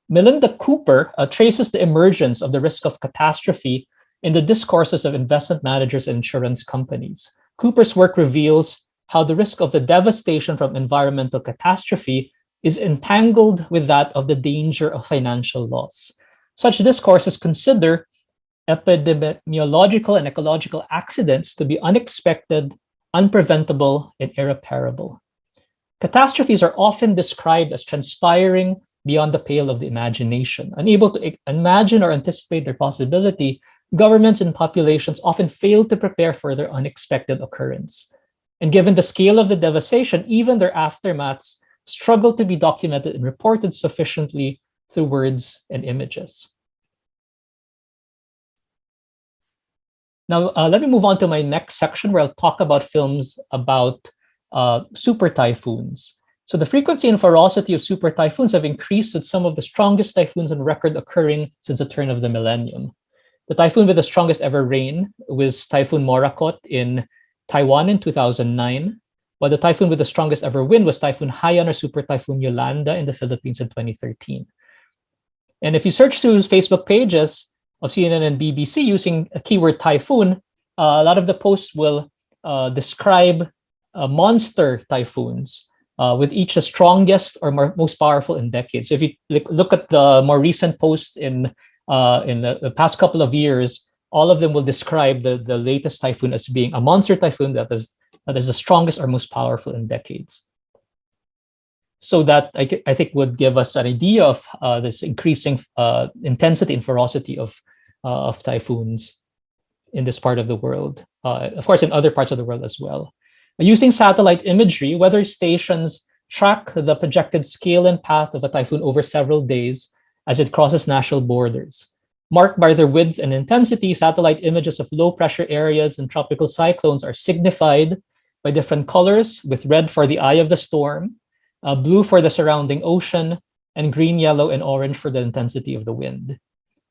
Melinda Cooper traces the emergence of the risk of catastrophe in the discourses of investment managers and insurance companies. Cooper's work reveals how the risk of the devastation from environmental catastrophe is entangled with that of the danger of financial loss. Such discourses consider epidemiological and ecological accidents to be unexpected, unpreventable, and irreparable. Catastrophes are often described as transpiring beyond the pale of the imagination. Unable to imagine or anticipate their possibility, governments and populations often fail to prepare for their unexpected occurrence. And given the scale of the devastation, even their aftermaths struggle to be documented and reported sufficiently through words and images. Now, let me move on to my next section where I'll talk about films about super typhoons. So the frequency and ferocity of super typhoons have increased, with some of the strongest typhoons on record occurring since the turn of the millennium. The typhoon with the strongest ever reign was Typhoon Morakot in Taiwan in 2009, while the typhoon with the strongest ever wind was Typhoon Haiyan or Super Typhoon Yolanda in the Philippines in 2013. And if you search through Facebook pages of CNN and BBC using a keyword typhoon, a lot of the posts will describe monster typhoons with each the strongest or most powerful in decades. So if you look at the more recent posts in the past couple of years, all of them will describe the latest typhoon as being a monster typhoon that is the strongest or most powerful in decades. So that I think would give us an idea of this increasing intensity and ferocity of typhoons in this part of the world. Of course, in other parts of the world as well. Using satellite imagery, weather stations track the projected scale and path of a typhoon over several days as it crosses national borders. Marked by their width and intensity, satellite images of low-pressure areas and tropical cyclones are signified by different colors, with red for the eye of the storm, blue for the surrounding ocean, and green, yellow, and orange for the intensity of the wind.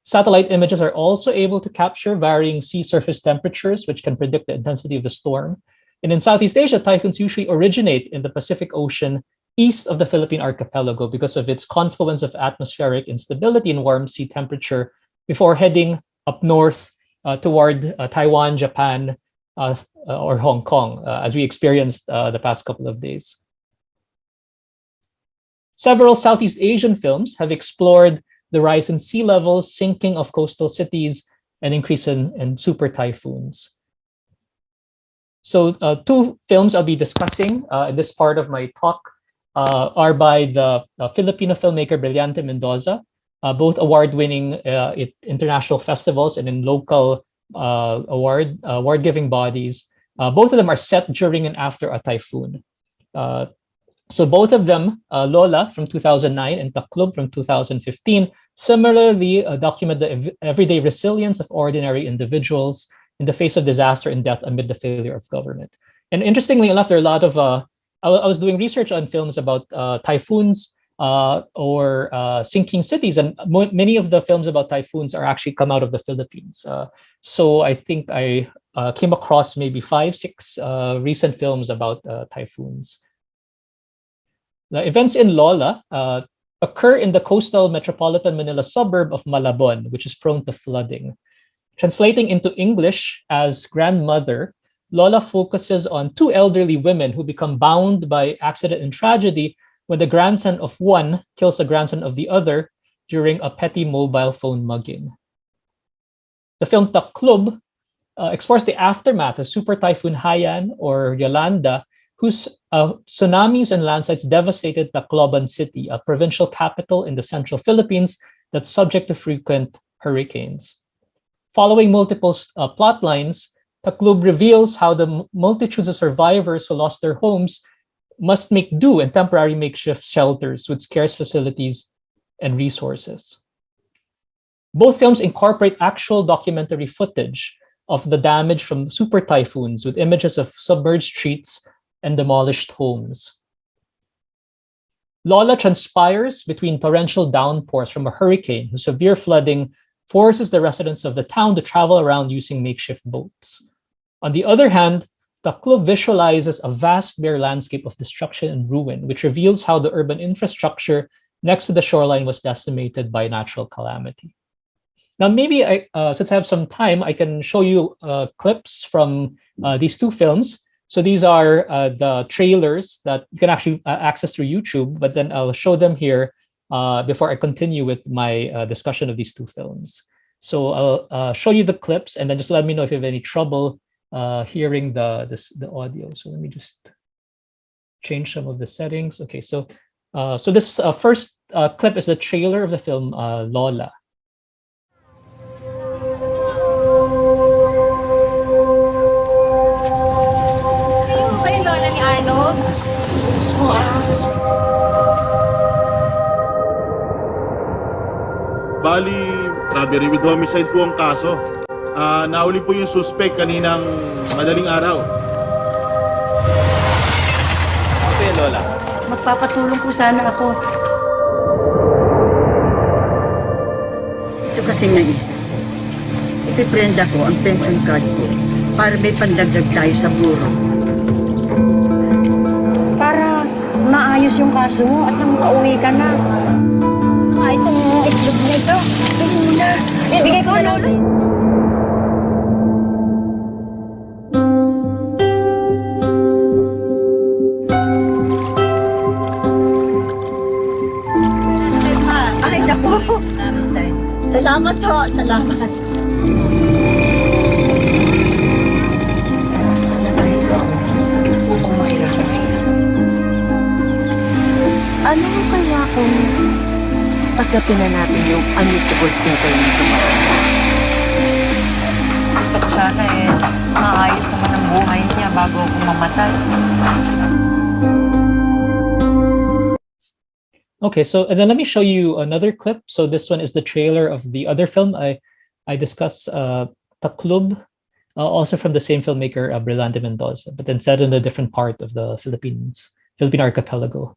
Satellite images are also able to capture varying sea surface temperatures, which can predict the intensity of the storm. And in Southeast Asia, typhoons usually originate in the Pacific Ocean east of the Philippine archipelago because of its confluence of atmospheric instability and warm sea temperature before heading up north toward Taiwan, Japan, or Hong Kong, as we experienced the past couple of days. Several Southeast Asian films have explored the rise in sea levels, sinking of coastal cities, and increase in super typhoons. So two films I'll be discussing in this part of my talk are by the Filipino filmmaker Brillante Mendoza, both award-winning at international festivals and in local award-giving bodies. Both of them are set during and after a typhoon. So both of them, Lola from 2009 and Taklub from 2015, similarly document the everyday resilience of ordinary individuals in the face of disaster and death amid the failure of government. And interestingly enough, there are a lot of, I was doing research on films about typhoons or sinking cities, and many of the films about typhoons are actually come out of the Philippines. So I think I came across maybe 5-6 recent films about typhoons. The events in Lola occur in the coastal metropolitan Manila suburb of Malabon, which is prone to flooding. Translating into English as grandmother, Lola focuses on two elderly women who become bound by accident and tragedy when the grandson of one kills the grandson of the other during a petty mobile phone mugging. The film Taklub explores the aftermath of Super Typhoon Haiyan or Yolanda, whose tsunamis and landslides devastated Tacloban City, a provincial capital in the central Philippines that's subject to frequent hurricanes. Following multiple plot lines, Taklub reveals how the multitudes of survivors who lost their homes must make do in temporary makeshift shelters with scarce facilities and resources. Both films incorporate actual documentary footage of the damage from super typhoons with images of submerged streets and demolished homes. Lola transpires between torrential downpours from a hurricane whose severe flooding forces the residents of the town to travel around using makeshift boats. On the other hand, Taklub visualizes a vast bare landscape of destruction and ruin, which reveals how the urban infrastructure next to the shoreline was decimated by natural calamity. Now, maybe since I have some time, I can show you clips from these two films. So these are the trailers that you can actually access through YouTube, but then I'll show them here before I continue with my discussion of these two films. So I'll show you the clips and then just let me know if you have any trouble hearing the audio. So let me just change some of the settings. Okay, so this first clip is the trailer of the film Lola. Bali, robbery with homicide po ang kaso. Nahuli po yung suspect kaninang madaling araw. Okay, Lola. Magpapatulong po sana ako. Ito kasi naisip. Ipiprenda ko ang pension card ko para may pandagdag tayo sa buro. Para maayos yung kaso mo at nang makauwi ka na. Itong itlog na ito. Ito muna. Ibigay ko na. Salamat ho, salamat. Ano kaya kung tagapin na natin yung amicable settle ng GONZAGA? At sana maayos naman ang buhay niya bago ako mamatay. Okay, so and then let me show you another clip. So this one is the trailer of the other film I discussed, Taklub, also from the same filmmaker, Brillante Mendoza, but then set in a different part of the Philippine archipelago.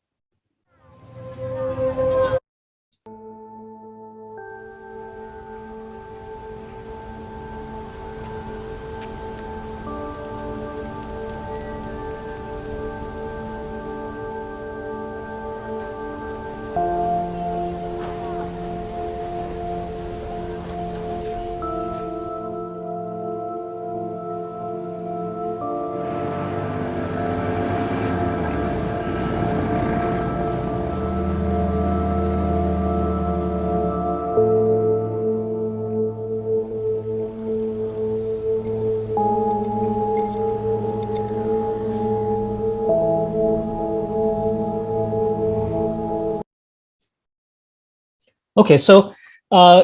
Okay, so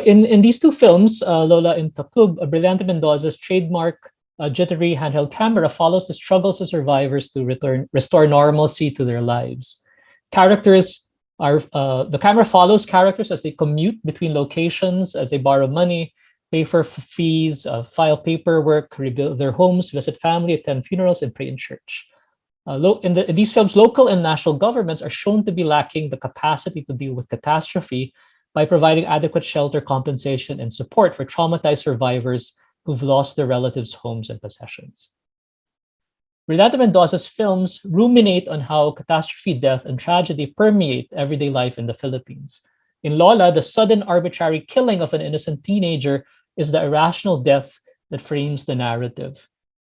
in these two films, Lola and Taklub, Brillante Mendoza's trademark jittery handheld camera follows the struggles of survivors to restore normalcy to their lives. The camera follows characters as they commute between locations, as they borrow money, pay for fees, file paperwork, rebuild their homes, visit family, attend funerals, and pray in church. In these films, local and national governments are shown to be lacking the capacity to deal with catastrophe by providing adequate shelter, compensation, and support for traumatized survivors who've lost their relatives' homes and possessions. Brillante Mendoza's films ruminate on how catastrophe, death, and tragedy permeate everyday life in the Philippines. In Lola, the sudden arbitrary killing of an innocent teenager is the irrational death that frames the narrative.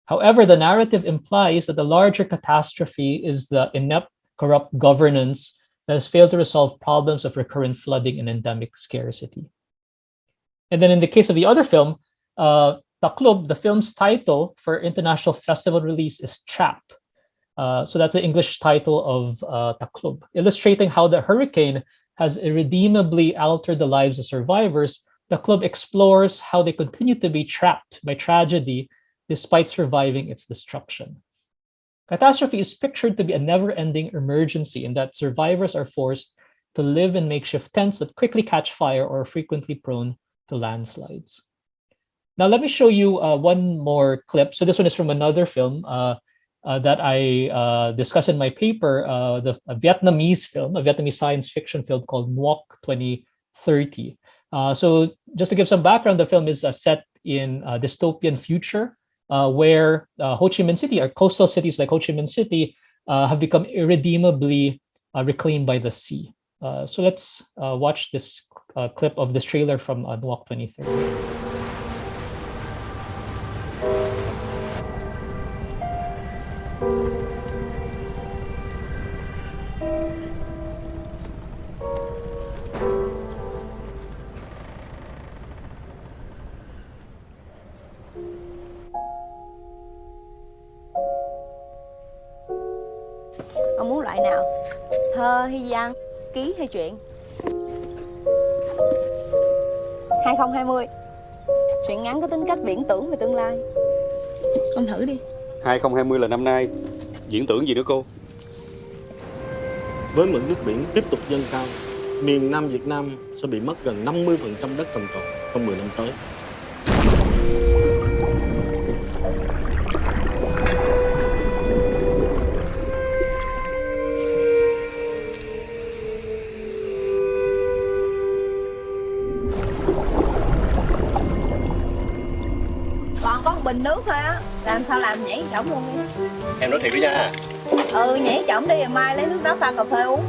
However, the narrative implies that the larger catastrophe is the inept, corrupt governance that has failed to resolve problems of recurrent flooding and endemic scarcity. And then in the case of the other film, Taklub, the film's title for international festival release is Trap. So that's the English title of Taklub, illustrating how the hurricane has irredeemably altered the lives of survivors. Taklub explores how they continue to be trapped by tragedy despite surviving its destruction. Catastrophe is pictured to be a never-ending emergency in that survivors are forced to live in makeshift tents that quickly catch fire or are frequently prone to landslides. Now, let me show you one more clip. So this one is from another film that I discussed in my paper, a Vietnamese film, a Vietnamese science fiction film called Ngoc 2030. So just to give some background, the film is set in a dystopian future where Ho Chi Minh City, or coastal cities like Ho Chi Minh City, have become irredeemably reclaimed by the sea. So let's watch this clip of this trailer from Ngoc 2030. Ông muốn loại nào? Thơ hay văn, ký hay truyện? 2020. Truyện ngắn có tính cách viễn tưởng về tương lai. Con thử đi. 2020 là năm nay. Diễn tưởng gì nữa cô? Với mực nước biển tiếp tục dâng cao, miền Nam Việt Nam sẽ bị mất gần 50% đất trồng trọt trong 10 năm tới. Còn có một bình nước thôi á, làm sao làm nhảy chổng luôn đi. Em nói thiệt đó nha. Nhảy chổng đi, mai lấy nước đó pha cà phê uống.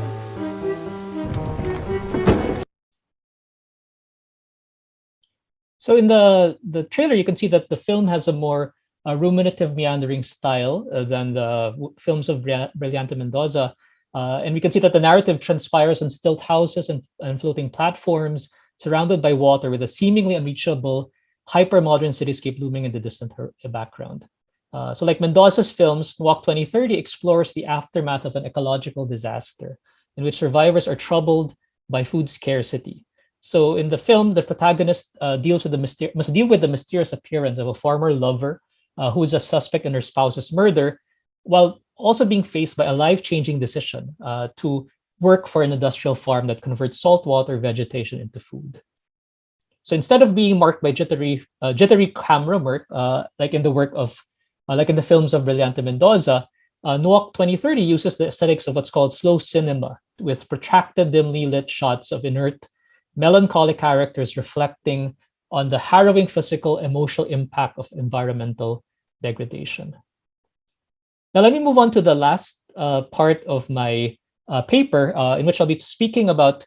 So in the trailer, you can see that the film has a more ruminative, meandering style than the films of Brillante Mendoza. And we can see that the narrative transpires on stilt houses and floating platforms, surrounded by water with a seemingly unreachable hyper-modern cityscape looming in the distant background. So like Mendoza's films, Walk 2030 explores the aftermath of an ecological disaster in which survivors are troubled by food scarcity. So in the film, the protagonist must deal with the mysterious appearance of a former lover who is a suspect in her spouse's murder, while also being faced by a life-changing decision to work for an industrial farm that converts saltwater vegetation into food. So instead of being marked by jittery camera work, like in the films of Brillante Mendoza, Nuoc 2030 uses the aesthetics of what's called slow cinema, with protracted, dimly lit shots of inert, melancholic characters reflecting on the harrowing physical, emotional impact of environmental degradation. Now, let me move on to the last part of my paper, in which I'll be speaking about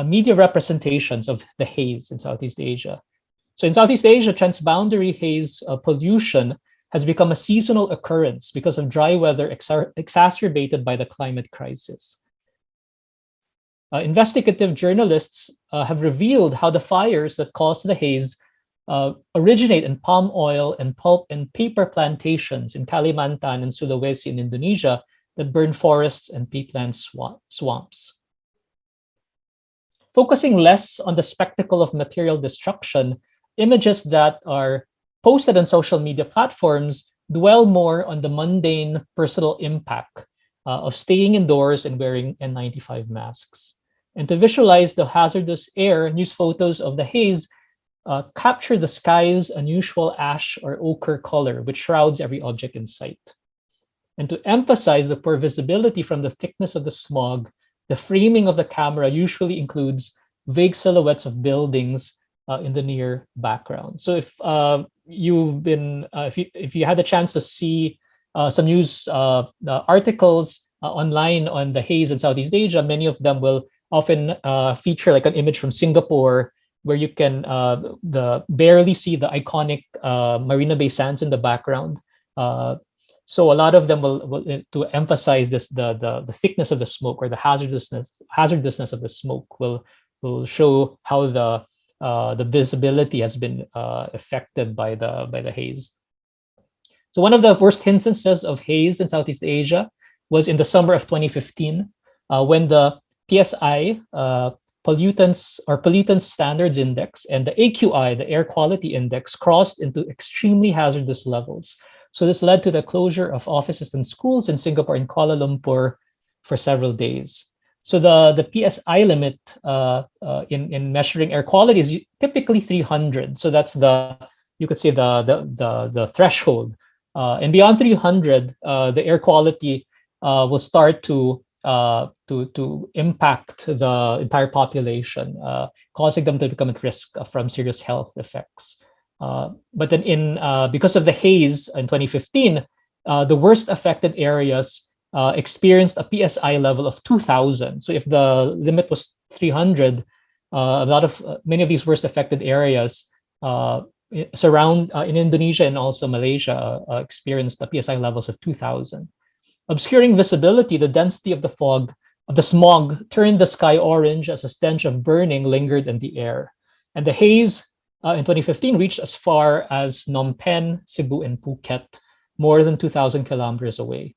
media representations of the haze in Southeast Asia. So in Southeast Asia, transboundary haze pollution has become a seasonal occurrence because of dry weather exacerbated by the climate crisis. Investigative journalists have revealed how the fires that cause the haze originate in palm oil and pulp and paper plantations in Kalimantan and Sulawesi in Indonesia that burn forests and peatland swamps. Focusing less on the spectacle of material destruction, images that are posted on social media platforms dwell more on the mundane personal impact of staying indoors and wearing N95 masks. And to visualize the hazardous air, news photos of the haze capture the sky's unusual ash or ochre color, which shrouds every object in sight. And to emphasize the poor visibility from the thickness of the smog, the framing of the camera usually includes vague silhouettes of buildings in the near background. So if if you had the chance to see some news articles online on the haze in Southeast Asia, many of them will often feature like an image from Singapore, where you can barely see the iconic Marina Bay Sands in the background. So a lot of them will to emphasize this, the thickness of the smoke or the hazardousness of the smoke will show how the visibility has been affected by the haze. So one of the worst instances of haze in Southeast Asia was in the summer of 2015, when the PSI Pollutants Standards Index and the AQI, the Air Quality Index, crossed into extremely hazardous levels. So this led to the closure of offices and schools in Singapore and Kuala Lumpur for several days. So the PSI limit in measuring air quality is typically 300. So that's the threshold. And beyond 300, the air quality will start to impact the entire population, causing them to become at risk from serious health effects. But then because of the haze in 2015, the worst affected areas experienced a PSI level of 2,000. So if the limit was 300, many of these worst affected areas in Indonesia and also Malaysia experienced the PSI levels of 2,000. Obscuring visibility, the density of the smog turned the sky orange as a stench of burning lingered in the air. And the haze in 2015 reached as far as Phnom Penh, Cebu, and Phuket, more than 2,000 kilometers away.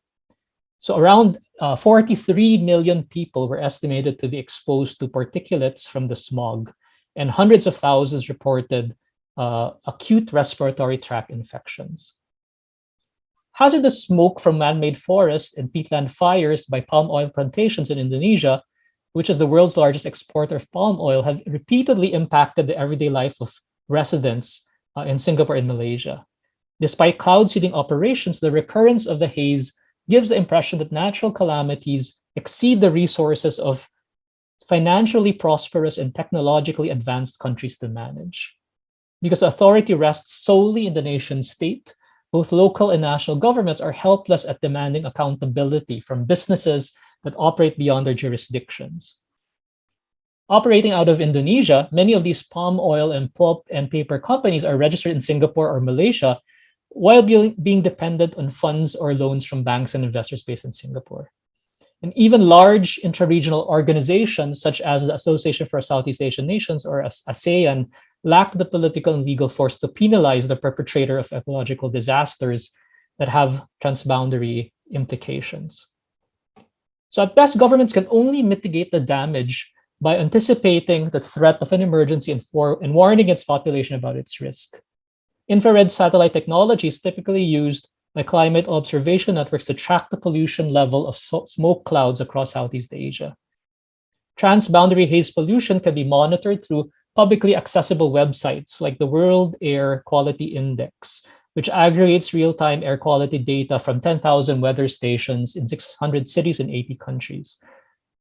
So around 43 million people were estimated to be exposed to particulates from the smog, and hundreds of thousands reported acute respiratory tract infections. Hazardous smoke from man-made forests and peatland fires by palm oil plantations in Indonesia, which is the world's largest exporter of palm oil, have repeatedly impacted the everyday life of residents in Singapore and Malaysia. Despite cloud seeding operations, the recurrence of the haze gives the impression that natural calamities exceed the resources of financially prosperous and technologically advanced countries to manage. Because authority rests solely in the nation state, both local and national governments are helpless at demanding accountability from businesses that operate beyond their jurisdictions. Operating out of Indonesia, many of these palm oil and pulp and paper companies are registered in Singapore or Malaysia, while being dependent on funds or loans from banks and investors based in Singapore. And even large intra-regional organizations such as the Association for Southeast Asian Nations, or ASEAN, lack the political and legal force to penalize the perpetrator of ecological disasters that have transboundary implications. So at best, governments can only mitigate the damage by anticipating the threat of an emergency and warning its population about its risk. Infrared satellite technology is typically used by climate observation networks to track the pollution level of smoke clouds across Southeast Asia. Transboundary haze pollution can be monitored through publicly accessible websites like the World Air Quality Index, which aggregates real-time air quality data from 10,000 weather stations in 600 cities in 80 countries.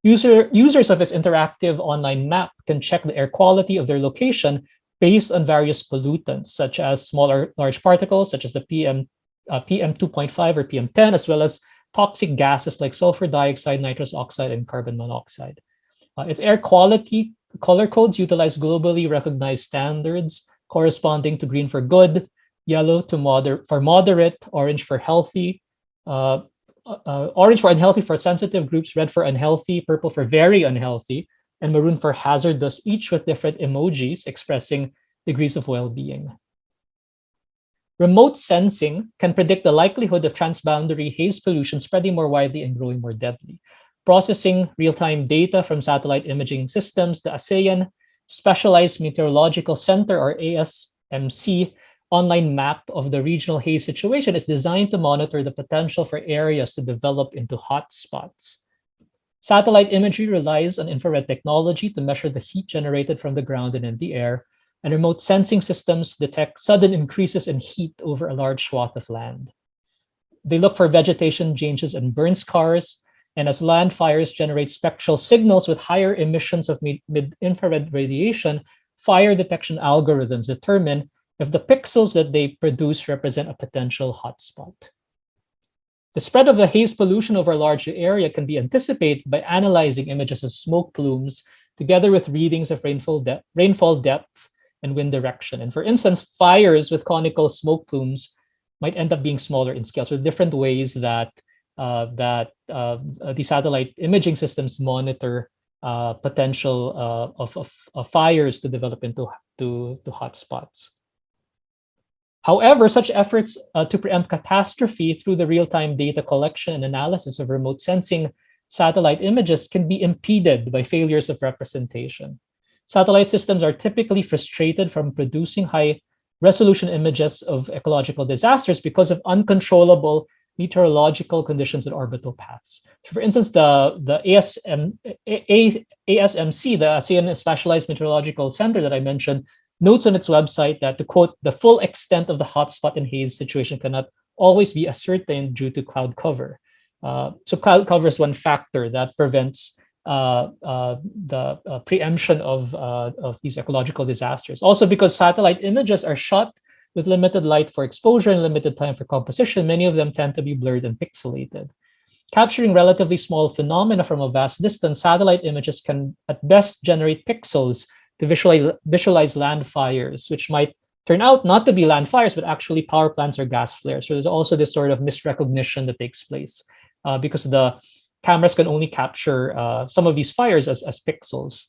Users of its interactive online map can check the air quality of their location based on various pollutants, such as smaller large particles, such as the PM 2.5 or PM10, as well as toxic gases like sulfur dioxide, nitrous oxide, and carbon monoxide. Its air quality color codes utilize globally recognized standards corresponding to green for good, yellow for moderate, orange for healthy, orange for unhealthy for sensitive groups, red for unhealthy, purple for very unhealthy, and maroon for hazardous, each with different emojis expressing degrees of well-being. Remote sensing can predict the likelihood of transboundary haze pollution spreading more widely and growing more deadly. Processing real-time data from satellite imaging systems, the ASEAN Specialized Meteorological Center, or ASMC, online map of the regional haze situation is designed to monitor the potential for areas to develop into hotspots. Satellite imagery relies on infrared technology to measure the heat generated from the ground and in the air, and remote sensing systems detect sudden increases in heat over a large swath of land. They look for vegetation changes and burn scars, and as land fires generate spectral signals with higher emissions of mid-infrared radiation, fire detection algorithms determine if the pixels that they produce represent a potential hotspot. The spread of the haze pollution over a large area can be anticipated by analyzing images of smoke plumes together with readings of rainfall depth and wind direction. And for instance, fires with conical smoke plumes might end up being smaller in scale. So different ways that the satellite imaging systems monitor potential of fires to develop into hotspots. However, such efforts to preempt catastrophe through the real-time data collection and analysis of remote sensing satellite images can be impeded by failures of representation. Satellite systems are typically frustrated from producing high-resolution images of ecological disasters because of uncontrollable meteorological conditions and orbital paths. So for instance, the ASMC, the ASEAN Specialized Meteorological Center that I mentioned, notes on its website that, to quote, the full extent of the hotspot and haze situation cannot always be ascertained due to cloud cover. So cloud cover is one factor that prevents the preemption of these ecological disasters. Also, because satellite images are shot with limited light for exposure and limited time for composition, many of them tend to be blurred and pixelated. Capturing relatively small phenomena from a vast distance, satellite images can at best generate pixels to visualize land fires, which might turn out not to be land fires, but actually power plants or gas flares. So there's also this sort of misrecognition that takes place because the cameras can only capture some of these fires as pixels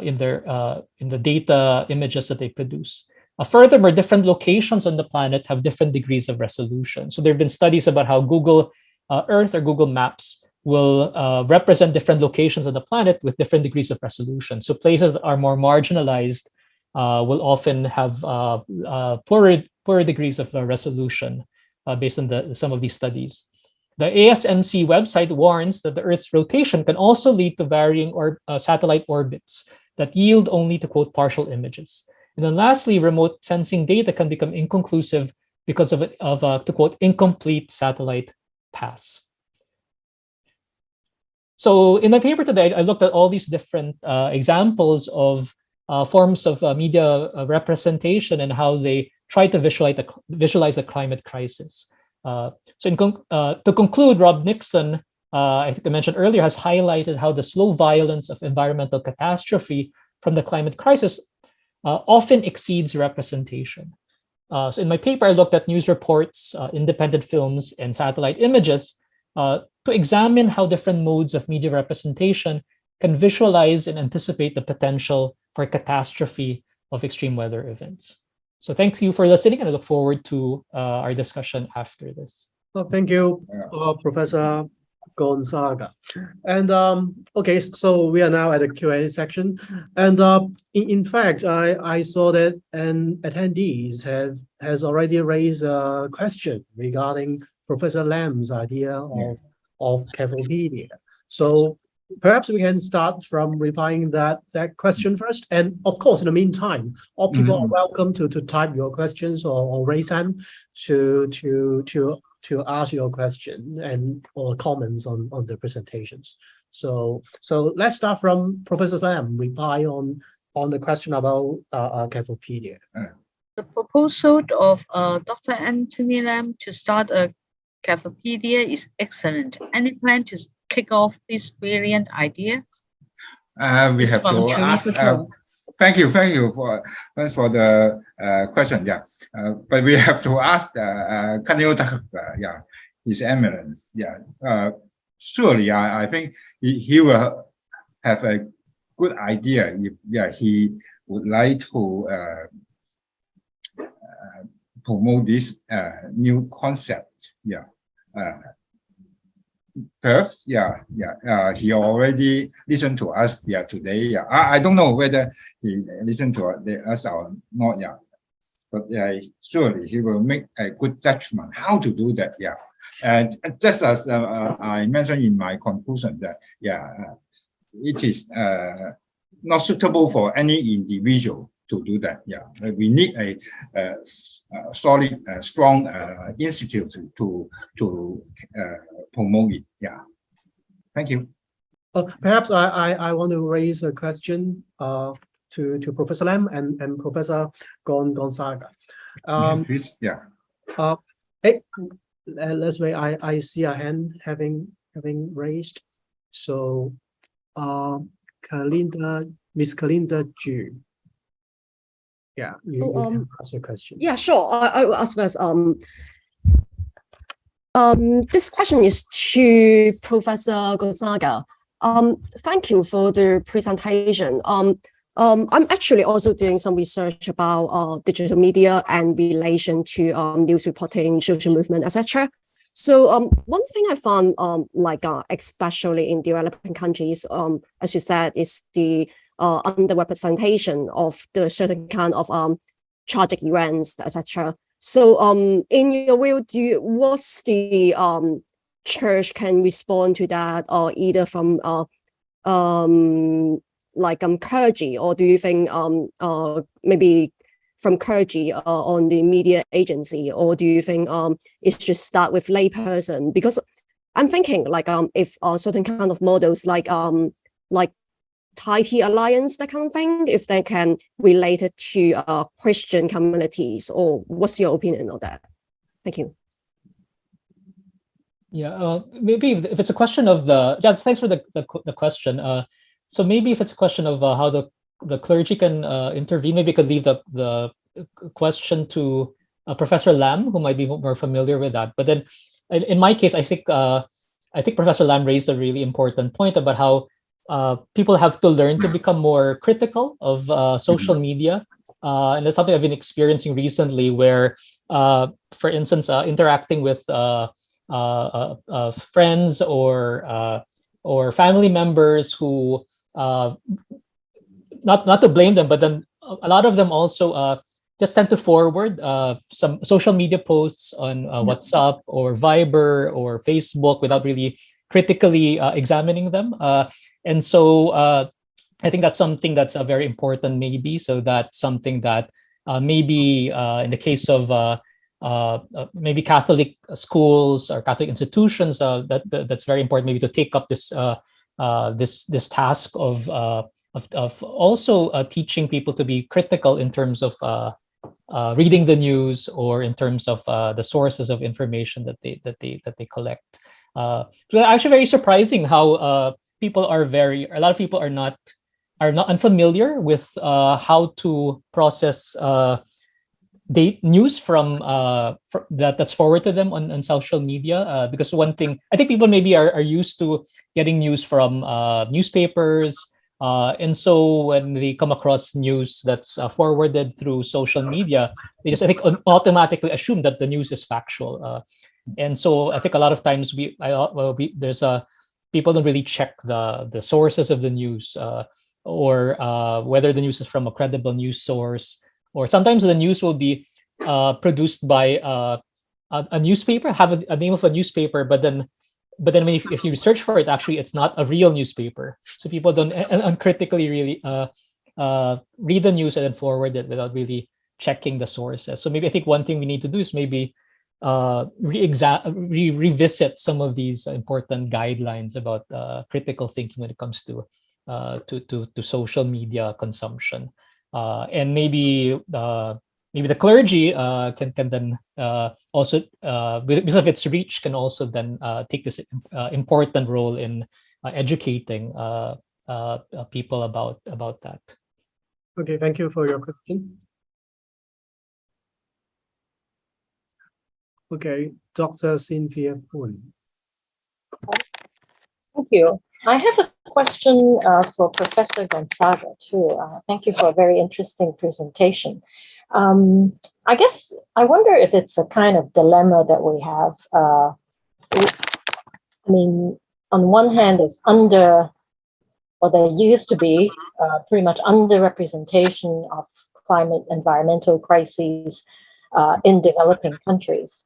in the data images that they produce. Furthermore, different locations on the planet have different degrees of resolution. So there have been studies about how Google Earth or Google Maps will represent different locations on the planet with different degrees of resolution. So places that are more marginalized will often have poorer degrees of resolution based on some of these studies. The ASMC website warns that the Earth's rotation can also lead to varying satellite orbits that yield only, to quote, partial images. And then lastly, remote sensing data can become inconclusive because of to quote, incomplete satellite paths. So in my paper today, I looked at all these different examples of forms of media representation and how they try to visualize a climate crisis. So to conclude, Rob Nixon, I think I mentioned earlier, has highlighted how the slow violence of environmental catastrophe from the climate crisis often exceeds representation. So in my paper, I looked at news reports, independent films, and satellite images to examine how different modes of media representation can visualize and anticipate the potential for catastrophe of extreme weather events. So thank you for listening, and I look forward to our discussion after this. Well, thank you, Professor Gonzaga. And okay, so we are now at the Q&A section. And in fact, I saw that an attendees has already raised a question regarding Professor Lam's idea of Cafopedia. So perhaps we can start from replying that question first. And of course, in the meantime, all people are welcome to type your questions or raise hand to ask your question and or comments on the presentations. So let's start from Professor Lam reply on the question about Cafopedia. The proposal of Dr. Anthony Lam to start a Cafopedia is excellent. Any plan to kick off this brilliant idea? We have to ask. Thank you for the question. Yeah, but we have to ask His Eminence. Yeah, surely I think he will have a good idea if he would like to promote this new concept. Yeah. Perhaps, he already listened to us today. Yeah, I don't know whether he listened to us or not. Yeah, but surely he will make a good judgment how to do that. Yeah, and just as I mentioned in my conclusion that it is not suitable for any individual to do that. Yeah, we need a solid, strong institute to promote it. Yeah, thank you. Perhaps I want to raise a question to Professor Lam and Professor Gonzaga. Please, yeah. Let's wait. I see a hand having raised. So, Miss Kalinda Ju. Yeah, you can ask a question. Yeah, sure. I will ask first. This question is to Professor Gonzaga. Thank you for the presentation. I'm actually also doing some research about digital media and relation to news reporting, social movement, etc. So one thing I found, especially in developing countries, as you said, is the underrepresentation of the certain kind of tragic events, etc. So in your view, what's the church can respond to that, or either from clergy, or do you think maybe from clergy on the media agency, or do you think it should start with layperson? Because I'm thinking if certain kind of models like Thai Alliance, that kind of thing, if they can relate it to Christian communities, or what's your opinion on that? Thank you. Yeah, maybe if it's a question of thanks for the question. So maybe if it's a question of how the clergy can intervene, maybe we could leave the question to Professor Lam, who might be more familiar with that. But then, in my case, I think Professor Lam raised a really important point about how people have to learn to become more critical of social media, and that's something I've been experiencing recently. Where, for instance, interacting with friends or family members who, not to blame them, but then a lot of them also just tend to forward some social media posts on WhatsApp or Viber or Facebook without really critically examining them. And so I think that's something that's very important, maybe. So that's something that maybe in the case of maybe Catholic schools or Catholic institutions, that's very important, maybe to take up this this task of also teaching people to be critical in terms of reading the news, or in terms of the sources of information that they collect. So actually very surprising how a lot of people are not unfamiliar with how to process news from that's forwarded to them on social media, because one thing I think people maybe are used to getting news from newspapers, and so when they come across news that's forwarded through social media, they just I think automatically assume that the news is factual, and so I think a lot of times there's people don't really check the sources of the news, or whether the news is from a credible news source, or sometimes the news will be produced by a newspaper, have a name of a newspaper, but then if you search for it, actually it's not a real newspaper. So people don't uncritically really read the news and then forward it without really checking the sources. So maybe I think one thing we need to do is maybe revisit some of these important guidelines about critical thinking when it comes to social media consumption, and maybe the clergy can then also, because of its reach, can also then take this important role in educating people about that. Okay, thank you for your question. Okay, Dr. Cynthia Poon. Thank you. I have a question for Professor Gonzaga too. Thank you for a very interesting presentation. I guess I wonder if it's a kind of dilemma that we have. I mean, on one hand, it's there used to be pretty much underrepresentation of climate environmental crises in developing countries.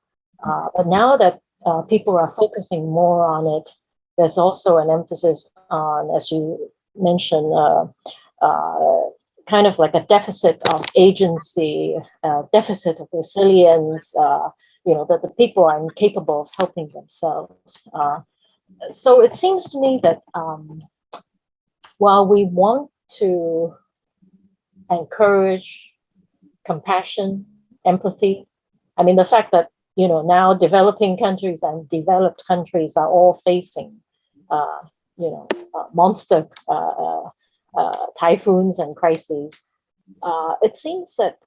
But now that people are focusing more on it, there's also an emphasis on, as you mentioned, kind of like a deficit of agency, deficit of resilience, that the people are incapable of helping themselves. So it seems to me that while we want to encourage compassion, empathy, I mean, the fact that now developing countries and developed countries are all facing monster typhoons and crises. It seems that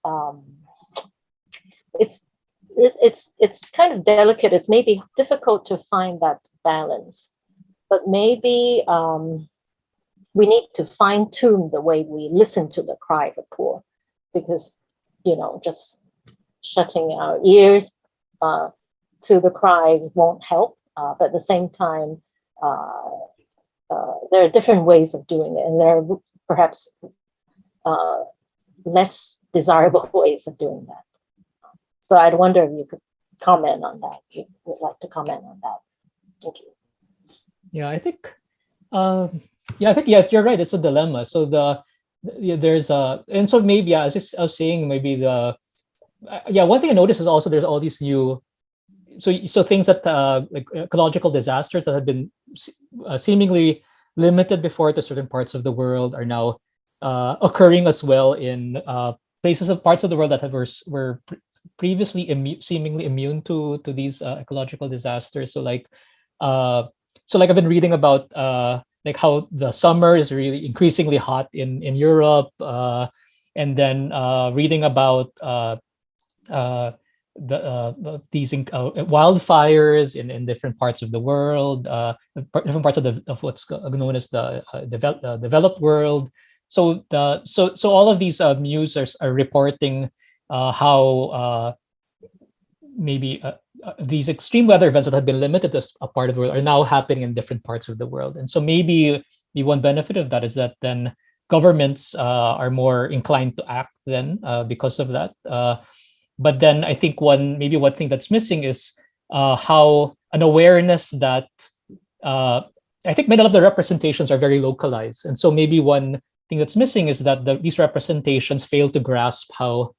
it's kind of delicate. It's maybe difficult to find that balance, but maybe we need to fine tune the way we listen to the cry of the poor, because just shutting our ears to the cries won't help. But at the same time, there are different ways of doing it, and there are perhaps less desirable ways of doing that. So I'd wonder if you could comment on that. If you would like to comment on that. Thank you. Yeah, I think you're right. It's a dilemma. So there's and so maybe I was saying maybe one thing I noticed is also there's all these new so things that like ecological disasters that have been seemingly limited before to certain parts of the world are now occurring as well in parts of the world that were previously seemingly immune to these ecological disasters. So like I've been reading about like how the summer is really increasingly hot in Europe, and then reading about these wildfires in different parts of the world, different parts of what's known as the developed world. So all of these users are reporting how maybe these extreme weather events that have been limited to a part of the world are now happening in different parts of the world. And so maybe the one benefit of that is that then governments are more inclined to act then because of that. But then I think one thing that's missing is how an awareness that I think many of the representations are very localized. And so maybe one thing that's missing is that these representations fail to grasp how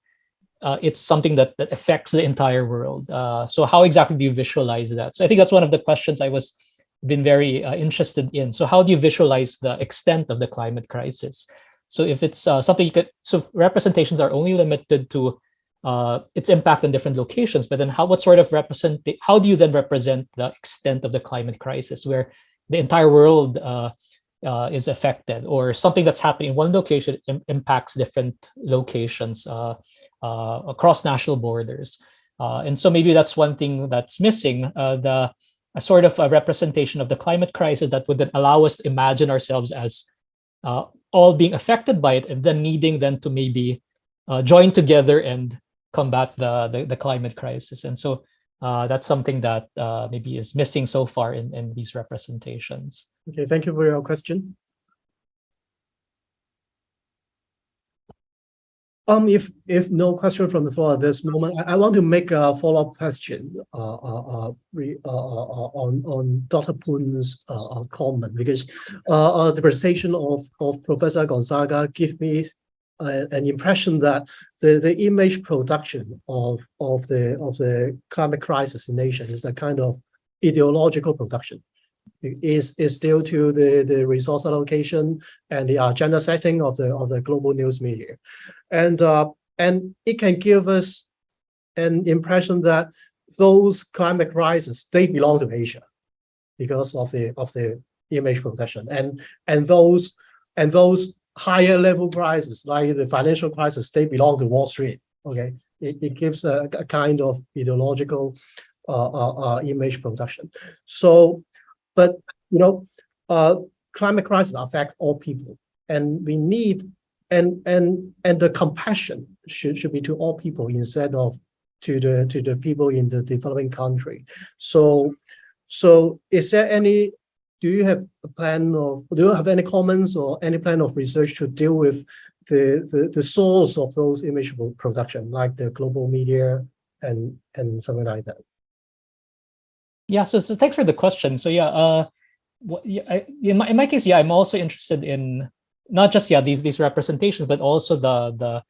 it's something that affects the entire world. So how exactly do you visualize that? So I think that's one of the questions I was been very interested in. So how do you visualize the extent of the climate crisis? So if it's something you could, so representations are only limited to its impact in different locations, but then how do you then represent the extent of the climate crisis where the entire world is affected, or something that's happening in one location impacts different locations across national borders. And so maybe that's one thing that's missing, a sort of a representation of the climate crisis that would then allow us to imagine ourselves as all being affected by it, and then needing then to maybe join together and combat the climate crisis. And so that's something that maybe is missing so far in these representations. Okay, thank you for your question. If no question from the floor at this moment, I want to make a follow-up question on Dr. Poon's comment, because the presentation of Professor Gonzaga give me an impression that the image production of the climate crisis in Asia is a kind of ideological production. Is due to the resource allocation and the agenda setting of the global news media, and it can give us an impression that those climate crises, they belong to Asia because of the image production, and those higher level crises like the financial crisis, they belong to Wall Street. Okay, it gives a kind of ideological image production. So. But climate crisis affects all people, and we need and the compassion should be to all people instead of to the people in the developing country. So is there any? Do you have a plan, or do you have any comments or any plan of research to deal with the source of those image production, like the global media and something like that? Yeah, so thanks for the question. So in my case, I'm also interested in not just these representations, but also the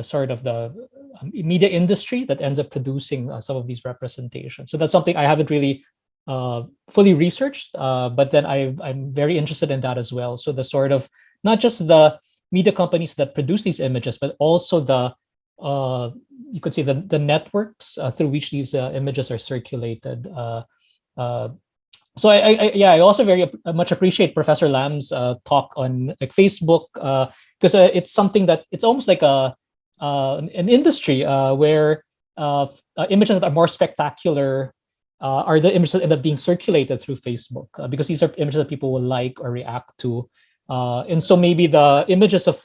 sort of the media industry that ends up producing some of these representations. So that's something I haven't really fully researched, but then I'm very interested in that as well. So the sort of not just the media companies that produce these images, but also the you could say the networks through which these images are circulated. So I also very much appreciate Professor Lam's talk on like Facebook, because it's something that it's almost like an industry where images that are more spectacular are the images that end up being circulated through Facebook, because these are images that people will like or react to. And so maybe the images of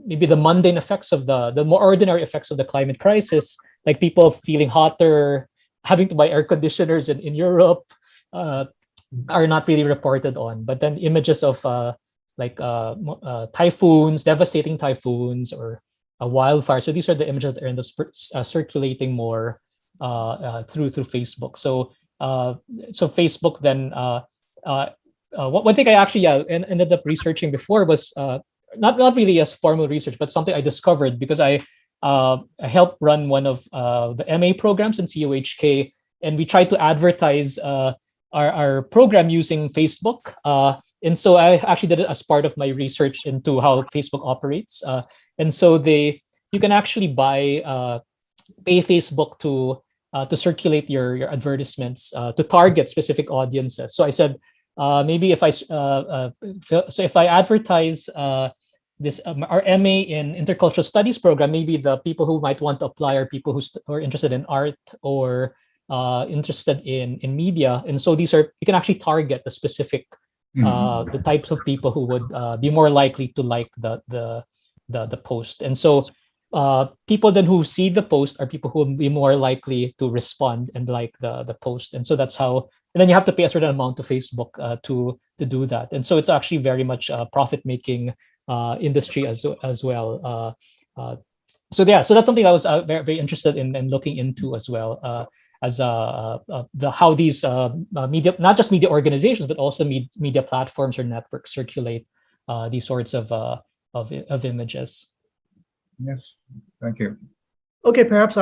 maybe the mundane effects of the more ordinary effects of the climate crisis, like people feeling hotter, having to buy air conditioners in Europe, are not really reported on. But then images of typhoons, devastating typhoons, or a wildfire. So these are the images that end up circulating more through Facebook. So Facebook then one thing I actually ended up researching before was not really as formal research, but something I discovered because I helped run one of the MA programs in CUHK, and we tried to advertise our program using Facebook. And so I actually did it as part of my research into how Facebook operates. And so you can actually pay Facebook to circulate your advertisements to target specific audiences. So I said, maybe if I advertise this our MA in Intercultural Studies program, maybe the people who might want to apply are people who are interested in art or interested in media, and so you can actually target the specific the types of people who would be more likely to like the post. And so people then who see the post are people who will be more likely to respond and like the post. And so that's how. And then you have to pay a certain amount to Facebook to do that. And so it's actually very much a profit-making industry as well. So that's something I was very, very interested in looking into as well, as how these media, not just media organizations, but also media platforms or networks circulate these sorts of images. Yes, thank you. Okay, perhaps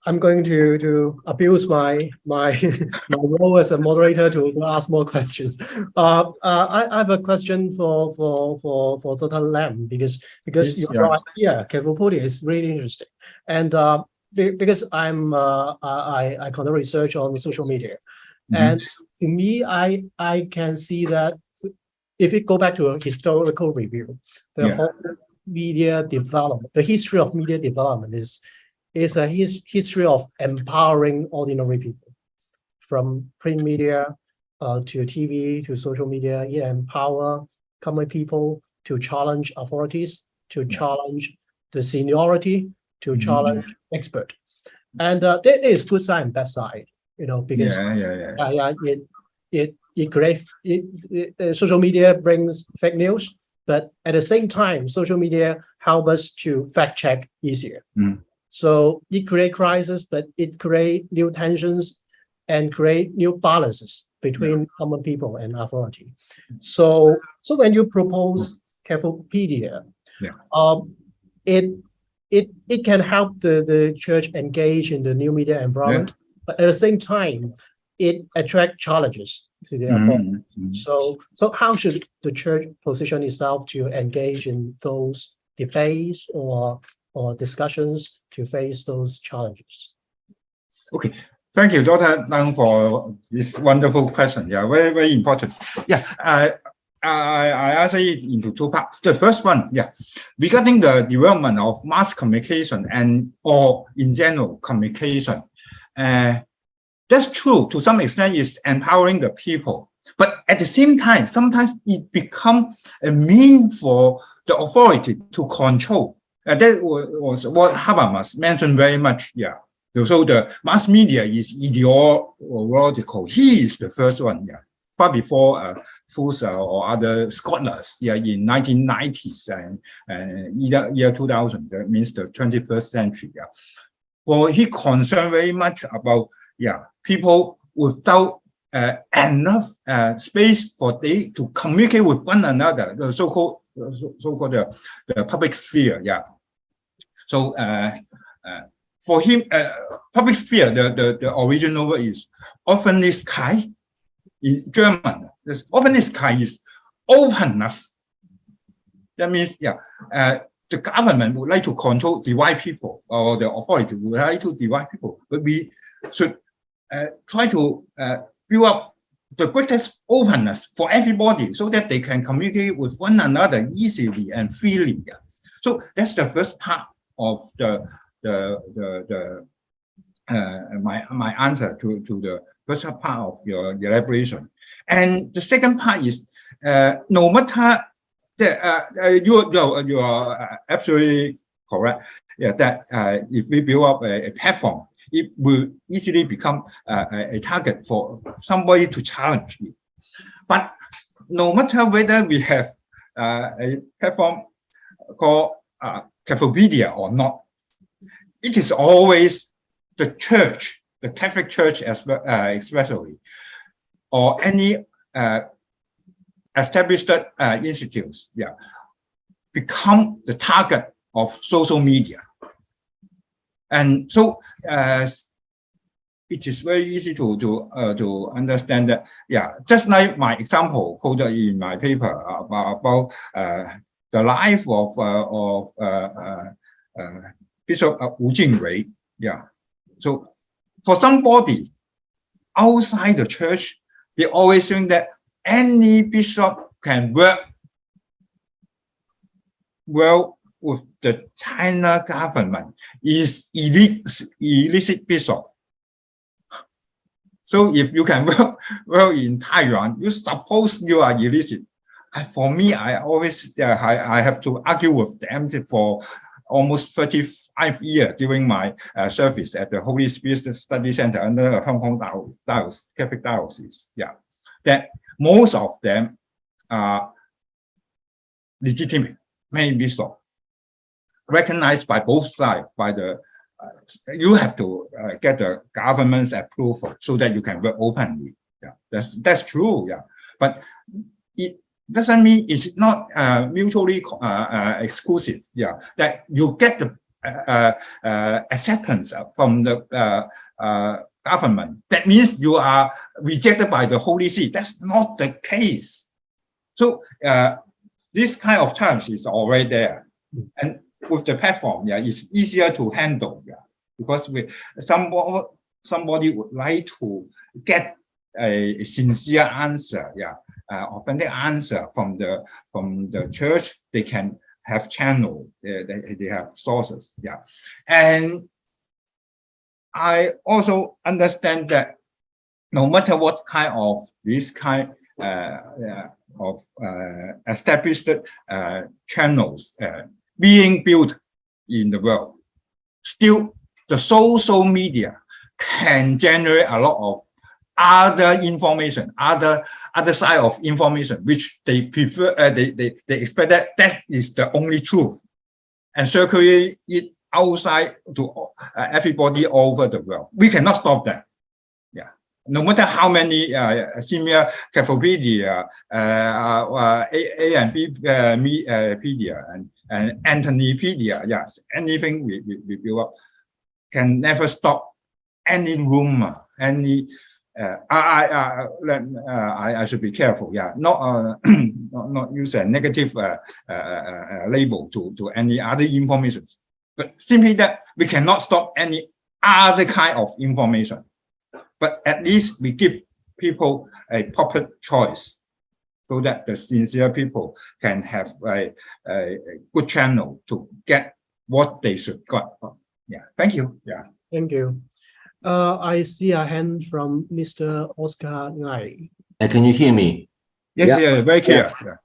I'm going to abuse my role as a moderator to ask more questions. I have a question for Dr. Lam, because your idea, Cambodia, is really interesting, and because I conduct research on social media, and to me, I can see that if we go back to a historical review, media development, the history of media development is a history of empowering ordinary people, from print media to TV to social media. It empower common people to challenge authorities, to challenge the seniority, to challenge expert. And there is good side and bad side, because it creates social media brings fake news, but at the same time, social media help us to fact check easier. So it create crisis, but it create new tensions and create new balances between common people and authority. So when you propose Carefulpedia, it can help the church engage in the new media environment, but at the same time, it attract challenges to the authority. So how should the church position itself to engage in those debates or discussions to face those challenges? Okay, thank you, Dr. Nang, for this wonderful question. Yeah, very, very important. Yeah, I answer it into two parts. The first one, regarding the development of mass communication or in general communication, that's true to some extent. Is empowering the people, but at the same time, sometimes it becomes a means for the authority to control. That was what Habermas mentioned very much. So the mass media is ideological. He is the first one. Far before Fusser or other scholars, in 1990s and year 2000, that means the 21st century. Well, he concerned very much about people without enough space for they to communicate with one another, the so-called the public sphere. So for him, public sphere, the original word is Offentlichkeit. In German, this Offentlichkeit is openness. That means, the government would like to divide people, or the authority would like to divide people. But we should try to build up the greatest openness for everybody, so that they can communicate with one another easily and freely. So that's the first part of my answer to the first part of your elaboration. And the second part is, no matter you are absolutely correct. That if we build up a platform, it will easily become a target for somebody to challenge it. But no matter whether we have a platform called Carefulpedia or not, it is always the church, the Catholic Church especially, or any established institutes, become the target of social media. And so it is very easy to understand that, just like my example quoted in my paper about the life of Bishop Wu Jingwei. So for somebody outside the church, they always think that any bishop can work well with the China government, is illicit bishop. So if you can work well in Taiwan, you suppose you are illicit. For me, I always I have to argue with them for almost 35 years during my service at the Holy Spirit Study Center under the Hong Kong Catholic Diocese. That most of them are legitimate, maybe so, recognized by both sides. By the you have to get the government's approval so that you can work openly. That's true. But it doesn't mean it's not mutually exclusive. That you get the acceptance from the government. That means you are rejected by the Holy See. That's not the case. So this kind of challenge is already there, and with the platform, it's easier to handle. Because somebody would like to get a sincere answer, authentic answer from the church. They can have channel, they have sources. Yeah. And I also understand that no matter what kind of this kind of established channels being built in the world, still the social media can generate a lot of other information, other side of information, which they prefer, they expect that is the only truth, and circulate it outside to everybody over the world. We cannot stop that. Yeah, no matter how many senior Cafopedia, A and B pedia, and Anthonypedia, yes, anything we build up can never stop any rumor, any. I should be careful. Yeah, not use a negative label to any other information, but simply that we cannot stop any other kind of information. But at least we give people a proper choice, so that the sincere people can have a good channel to get what they should get. Yeah, thank you. Yeah, Thank you. I see a hand from Mr. Oscar Ngai. Can you hear me? Yes, yeah, very clear. Yeah.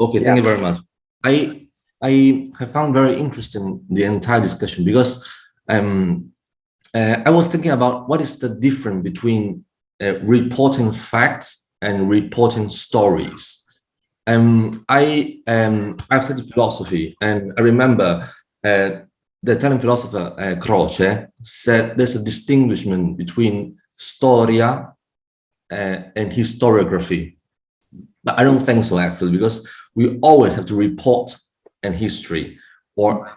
Okay, thank you very much. I have found very interesting the entire discussion, because I was thinking about what is the difference between reporting facts and reporting stories. I've studied philosophy, and I remember the Italian philosopher Croce said there's a distinguishment between storia and historiography. But I don't think so, actually, because we always have to report an history, or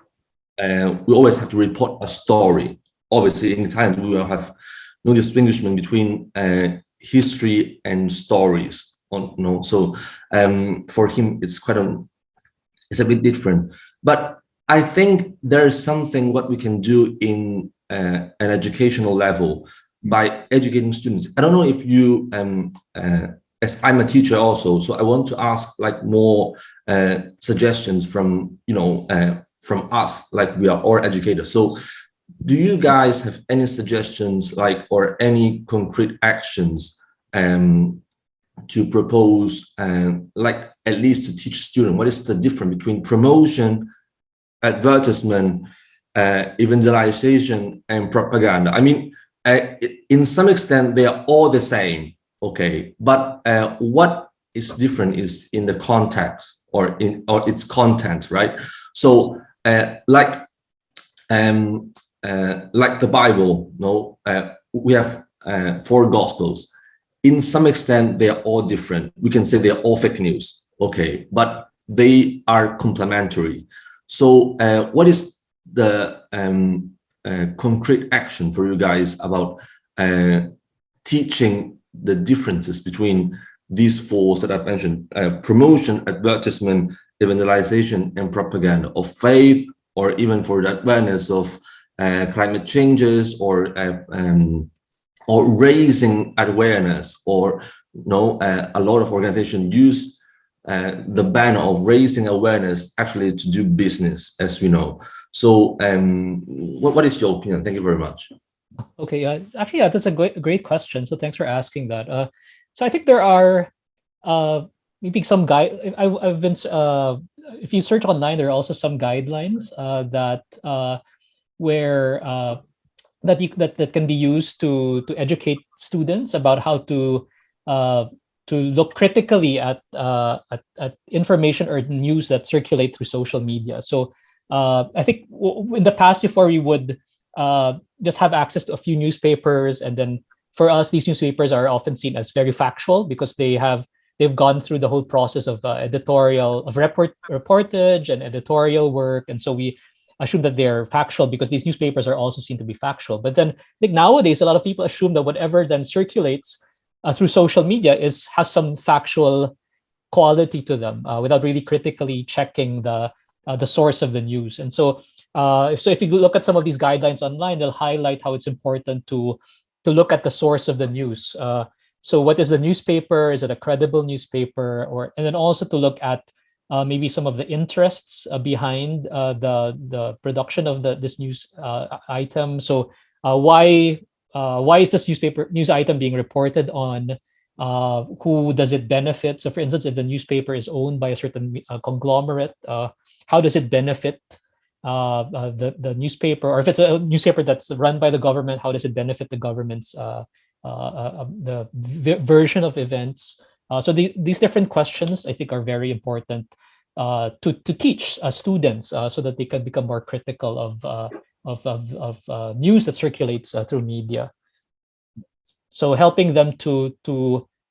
we always have to report a story. Obviously, in Italian, we will have no distinguishment between history and stories. So for him, it's a bit different. But I think there is something what we can do in an educational level by educating students. I don't know if you, as I'm a teacher also, so I want to ask like more suggestions from, from us, like we are all educators. So do you guys have any suggestions, like, or any concrete actions to propose, like at least to teach students what is the difference between promotion, advertisement, evangelization, and propaganda? I mean, in some extent, they are all the same, okay? But what is different is in the context or its content, right? So, like the Bible, we have 4 Gospels. In some extent, they are all different. We can say they are all fake news, okay? But they are complementary. So what is the concrete action for you guys about teaching the differences between these 4 that I've mentioned: promotion, advertisement, evangelization, and propaganda of faith, or even for the awareness of climate changes, or raising awareness, or a lot of organizations use the banner of raising awareness actually to do business, as we know. So what is your opinion? Thank you very much. Okay, actually, that's a great question. So thanks for asking that. So I think there are maybe some I've been if you search online, there are also some guidelines that can be used to educate students about how to look critically at information or news that circulate through social media. So I think in the past, before we would just have access to a few newspapers, and then for us, these newspapers are often seen as very factual because they've gone through the whole process of reportage and editorial work, and so we assume that they're factual because these newspapers are also seen to be factual. But then I think nowadays, a lot of people assume that whatever then circulates through social media has some factual quality to them without really critically checking the source of the news. And so if you look at some of these guidelines online, they'll highlight how it's important to look at the source of the news. So what is the newspaper? Is it a credible newspaper? And then also to look at maybe some of the interests behind the production of this news item. So why is this news item being reported on? Who does it benefit? So for instance, if the newspaper is owned by a certain conglomerate, how does it benefit the newspaper? Or if it's a newspaper that's run by the government, how does it benefit the government's version of events? So these different questions, I think, are very important to teach students so that they can become more critical of news that circulates through media. So helping them to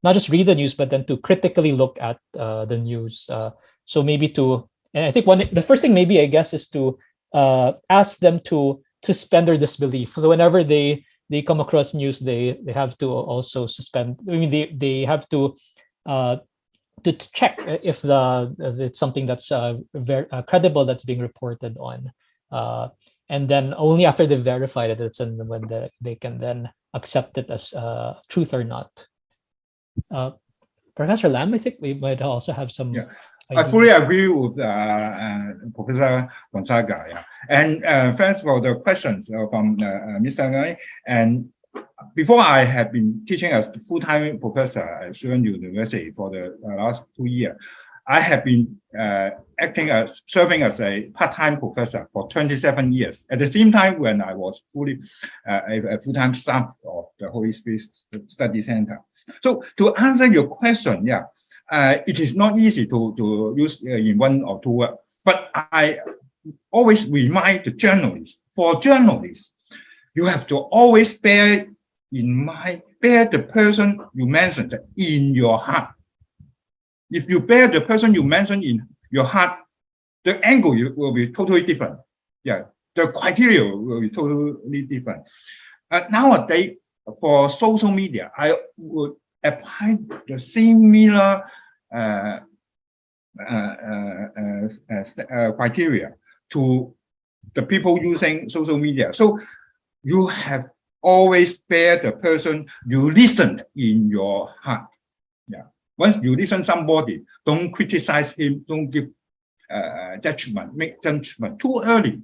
not just read the news, but then to critically look at the news. So maybe and I think the first thing maybe, I guess, is to ask them to suspend their disbelief. So whenever they come across news, they have to also suspend. I mean, they have to check if it's something that's very credible that's being reported on, and then only after they verify it, it's when they can then accept it as truth or not. Professor Lam, I think we might also have some. Yeah. I fully agree with Professor Gonzaga. Yeah. And thanks for the questions from Mr. Ngai. And before, I have been teaching as full-time professor at Sui University for the last 2 years. I have been serving as a part-time professor for 27 years. At the same time, when I was a full-time staff of the Holy Spirit Study Center. So to answer your question, yeah, it is not easy to use in 1 or 2 words, but I always remind the journalists, for journalists, you have to always bear in mind, bear the person you mentioned in your heart. If you bear the person you mentioned in your heart, the angle will be totally different. Yeah, the criteria will be totally different. Nowadays, for social media, I would apply the similar criteria to the people using social media. So you have always bear the person you listened in your heart. Yeah. Once you listen somebody, don't criticize him, don't give judgment, make judgment too early.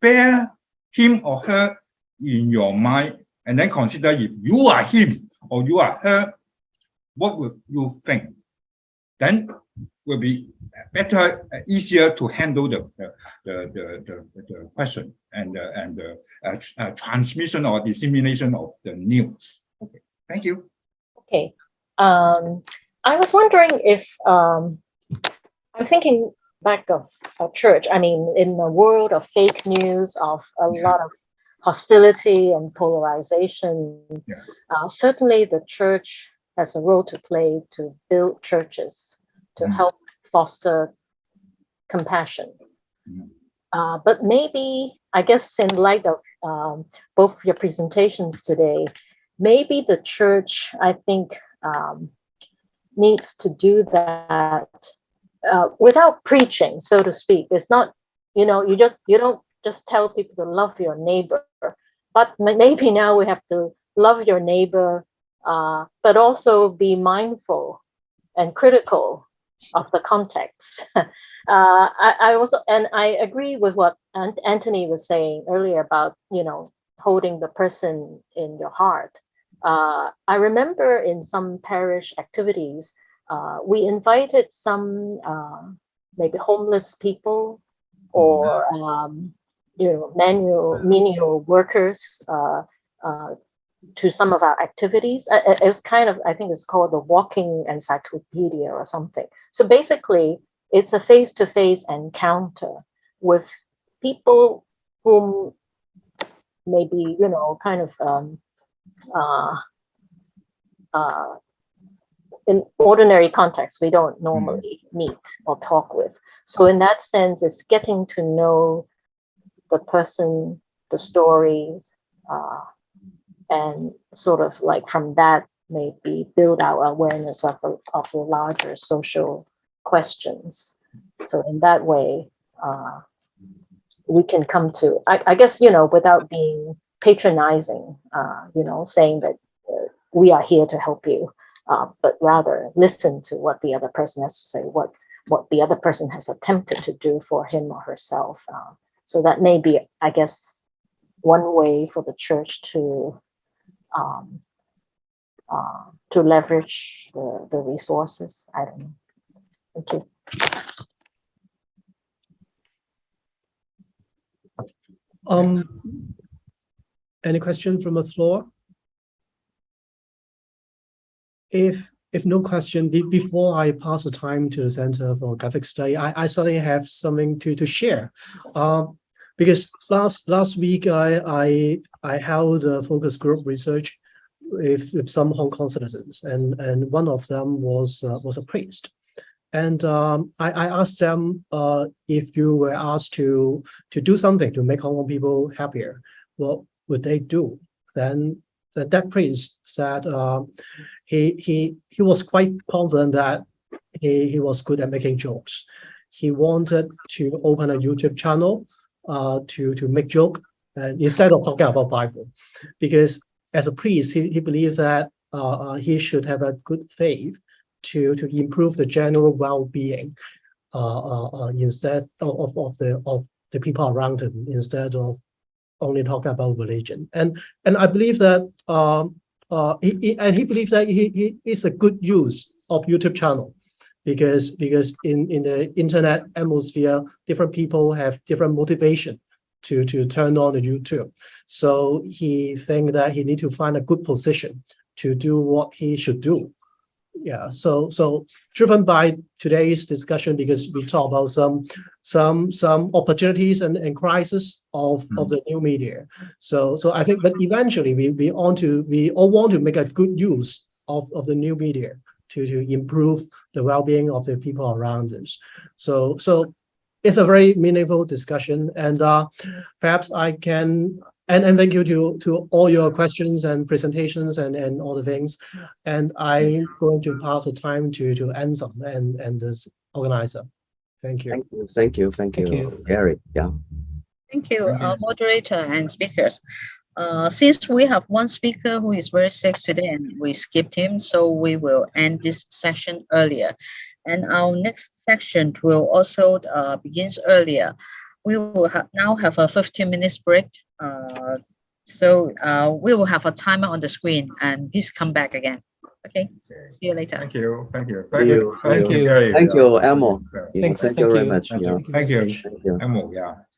Bear him or her in your mind, and then consider if you are him or you are her, what would you think? Then will be better, easier to handle the question and the transmission or dissemination of the news. Okay, thank you. Okay, I was wondering if I'm thinking back of church. I mean, in the world of fake news, of a lot of hostility and polarization, certainly the church has a role to play to build churches, to help foster compassion. But maybe, I guess, in light of both your presentations today, maybe the church, I think, needs to do that without preaching, so to speak. It's not, you don't just tell people to love your neighbor, but maybe now we have to love your neighbor, but also be mindful and critical of the context. I agree with what Anthony was saying earlier about, holding the person in your heart. I remember in some parish activities, we invited some maybe homeless people or menial workers to some of our activities. It was kind of, I think it's called the walking encyclopedia or something. So basically, it's a face-to-face encounter with people whom maybe, kind of in ordinary context, we don't normally meet or talk with. So in that sense, it's getting to know the person, the stories, and sort of like from that, maybe build our awareness of the larger social questions. So in that way, we can come to, I guess, without being patronizing, saying that we are here to help you, but rather listen to what the other person has to say. what the other person has attempted to do for him or herself. So that may be, I guess, one way for the church to leverage the resources. I don't know. Thank you. Any question from the floor? If no question, before I pass the time to the Center for Graphic Study, I suddenly have something to share. Because last week I held a focus group research with some Hong Kong citizens, and one of them was a priest. And I asked them if you were asked to do something to make Hong Kong people happier, what would they do? Then that priest said he was quite confident that he was good at making jokes. He wanted to open a YouTube channel to make joke instead of talking about Bible, because as a priest he believes that he should have a good faith to improve the general well-being instead of the people around him, instead of only talking about religion. And I believe that he believes that he is a good use of YouTube channel, because in the internet atmosphere, different people have different motivation to turn on the YouTube. So he think that he need to find a good position to do what he should do. Yeah, so driven by today's discussion, because we talk about some opportunities and crises of the new media. So I think, but eventually we all want to make a good use of the new media to improve the well-being of the people around us. So it's a very meaningful discussion, and perhaps I can. And thank you to all your questions and presentations and all the things. And I'm going to pass the time to Anson and this organizer. Thank you. Thank you, Gary. Yeah. Thank you, moderator and speakers. Since we have one speaker who is very sick today and we skipped him, so we will end this session earlier. And our next section will also begins earlier. We will now have a 15 minutes break. So we will have a timer on the screen, and please come back again. Okay, see you later. Thank you. Thank you, Elmo. Thanks. Thank you very much. Thank you, Elmo. Yeah.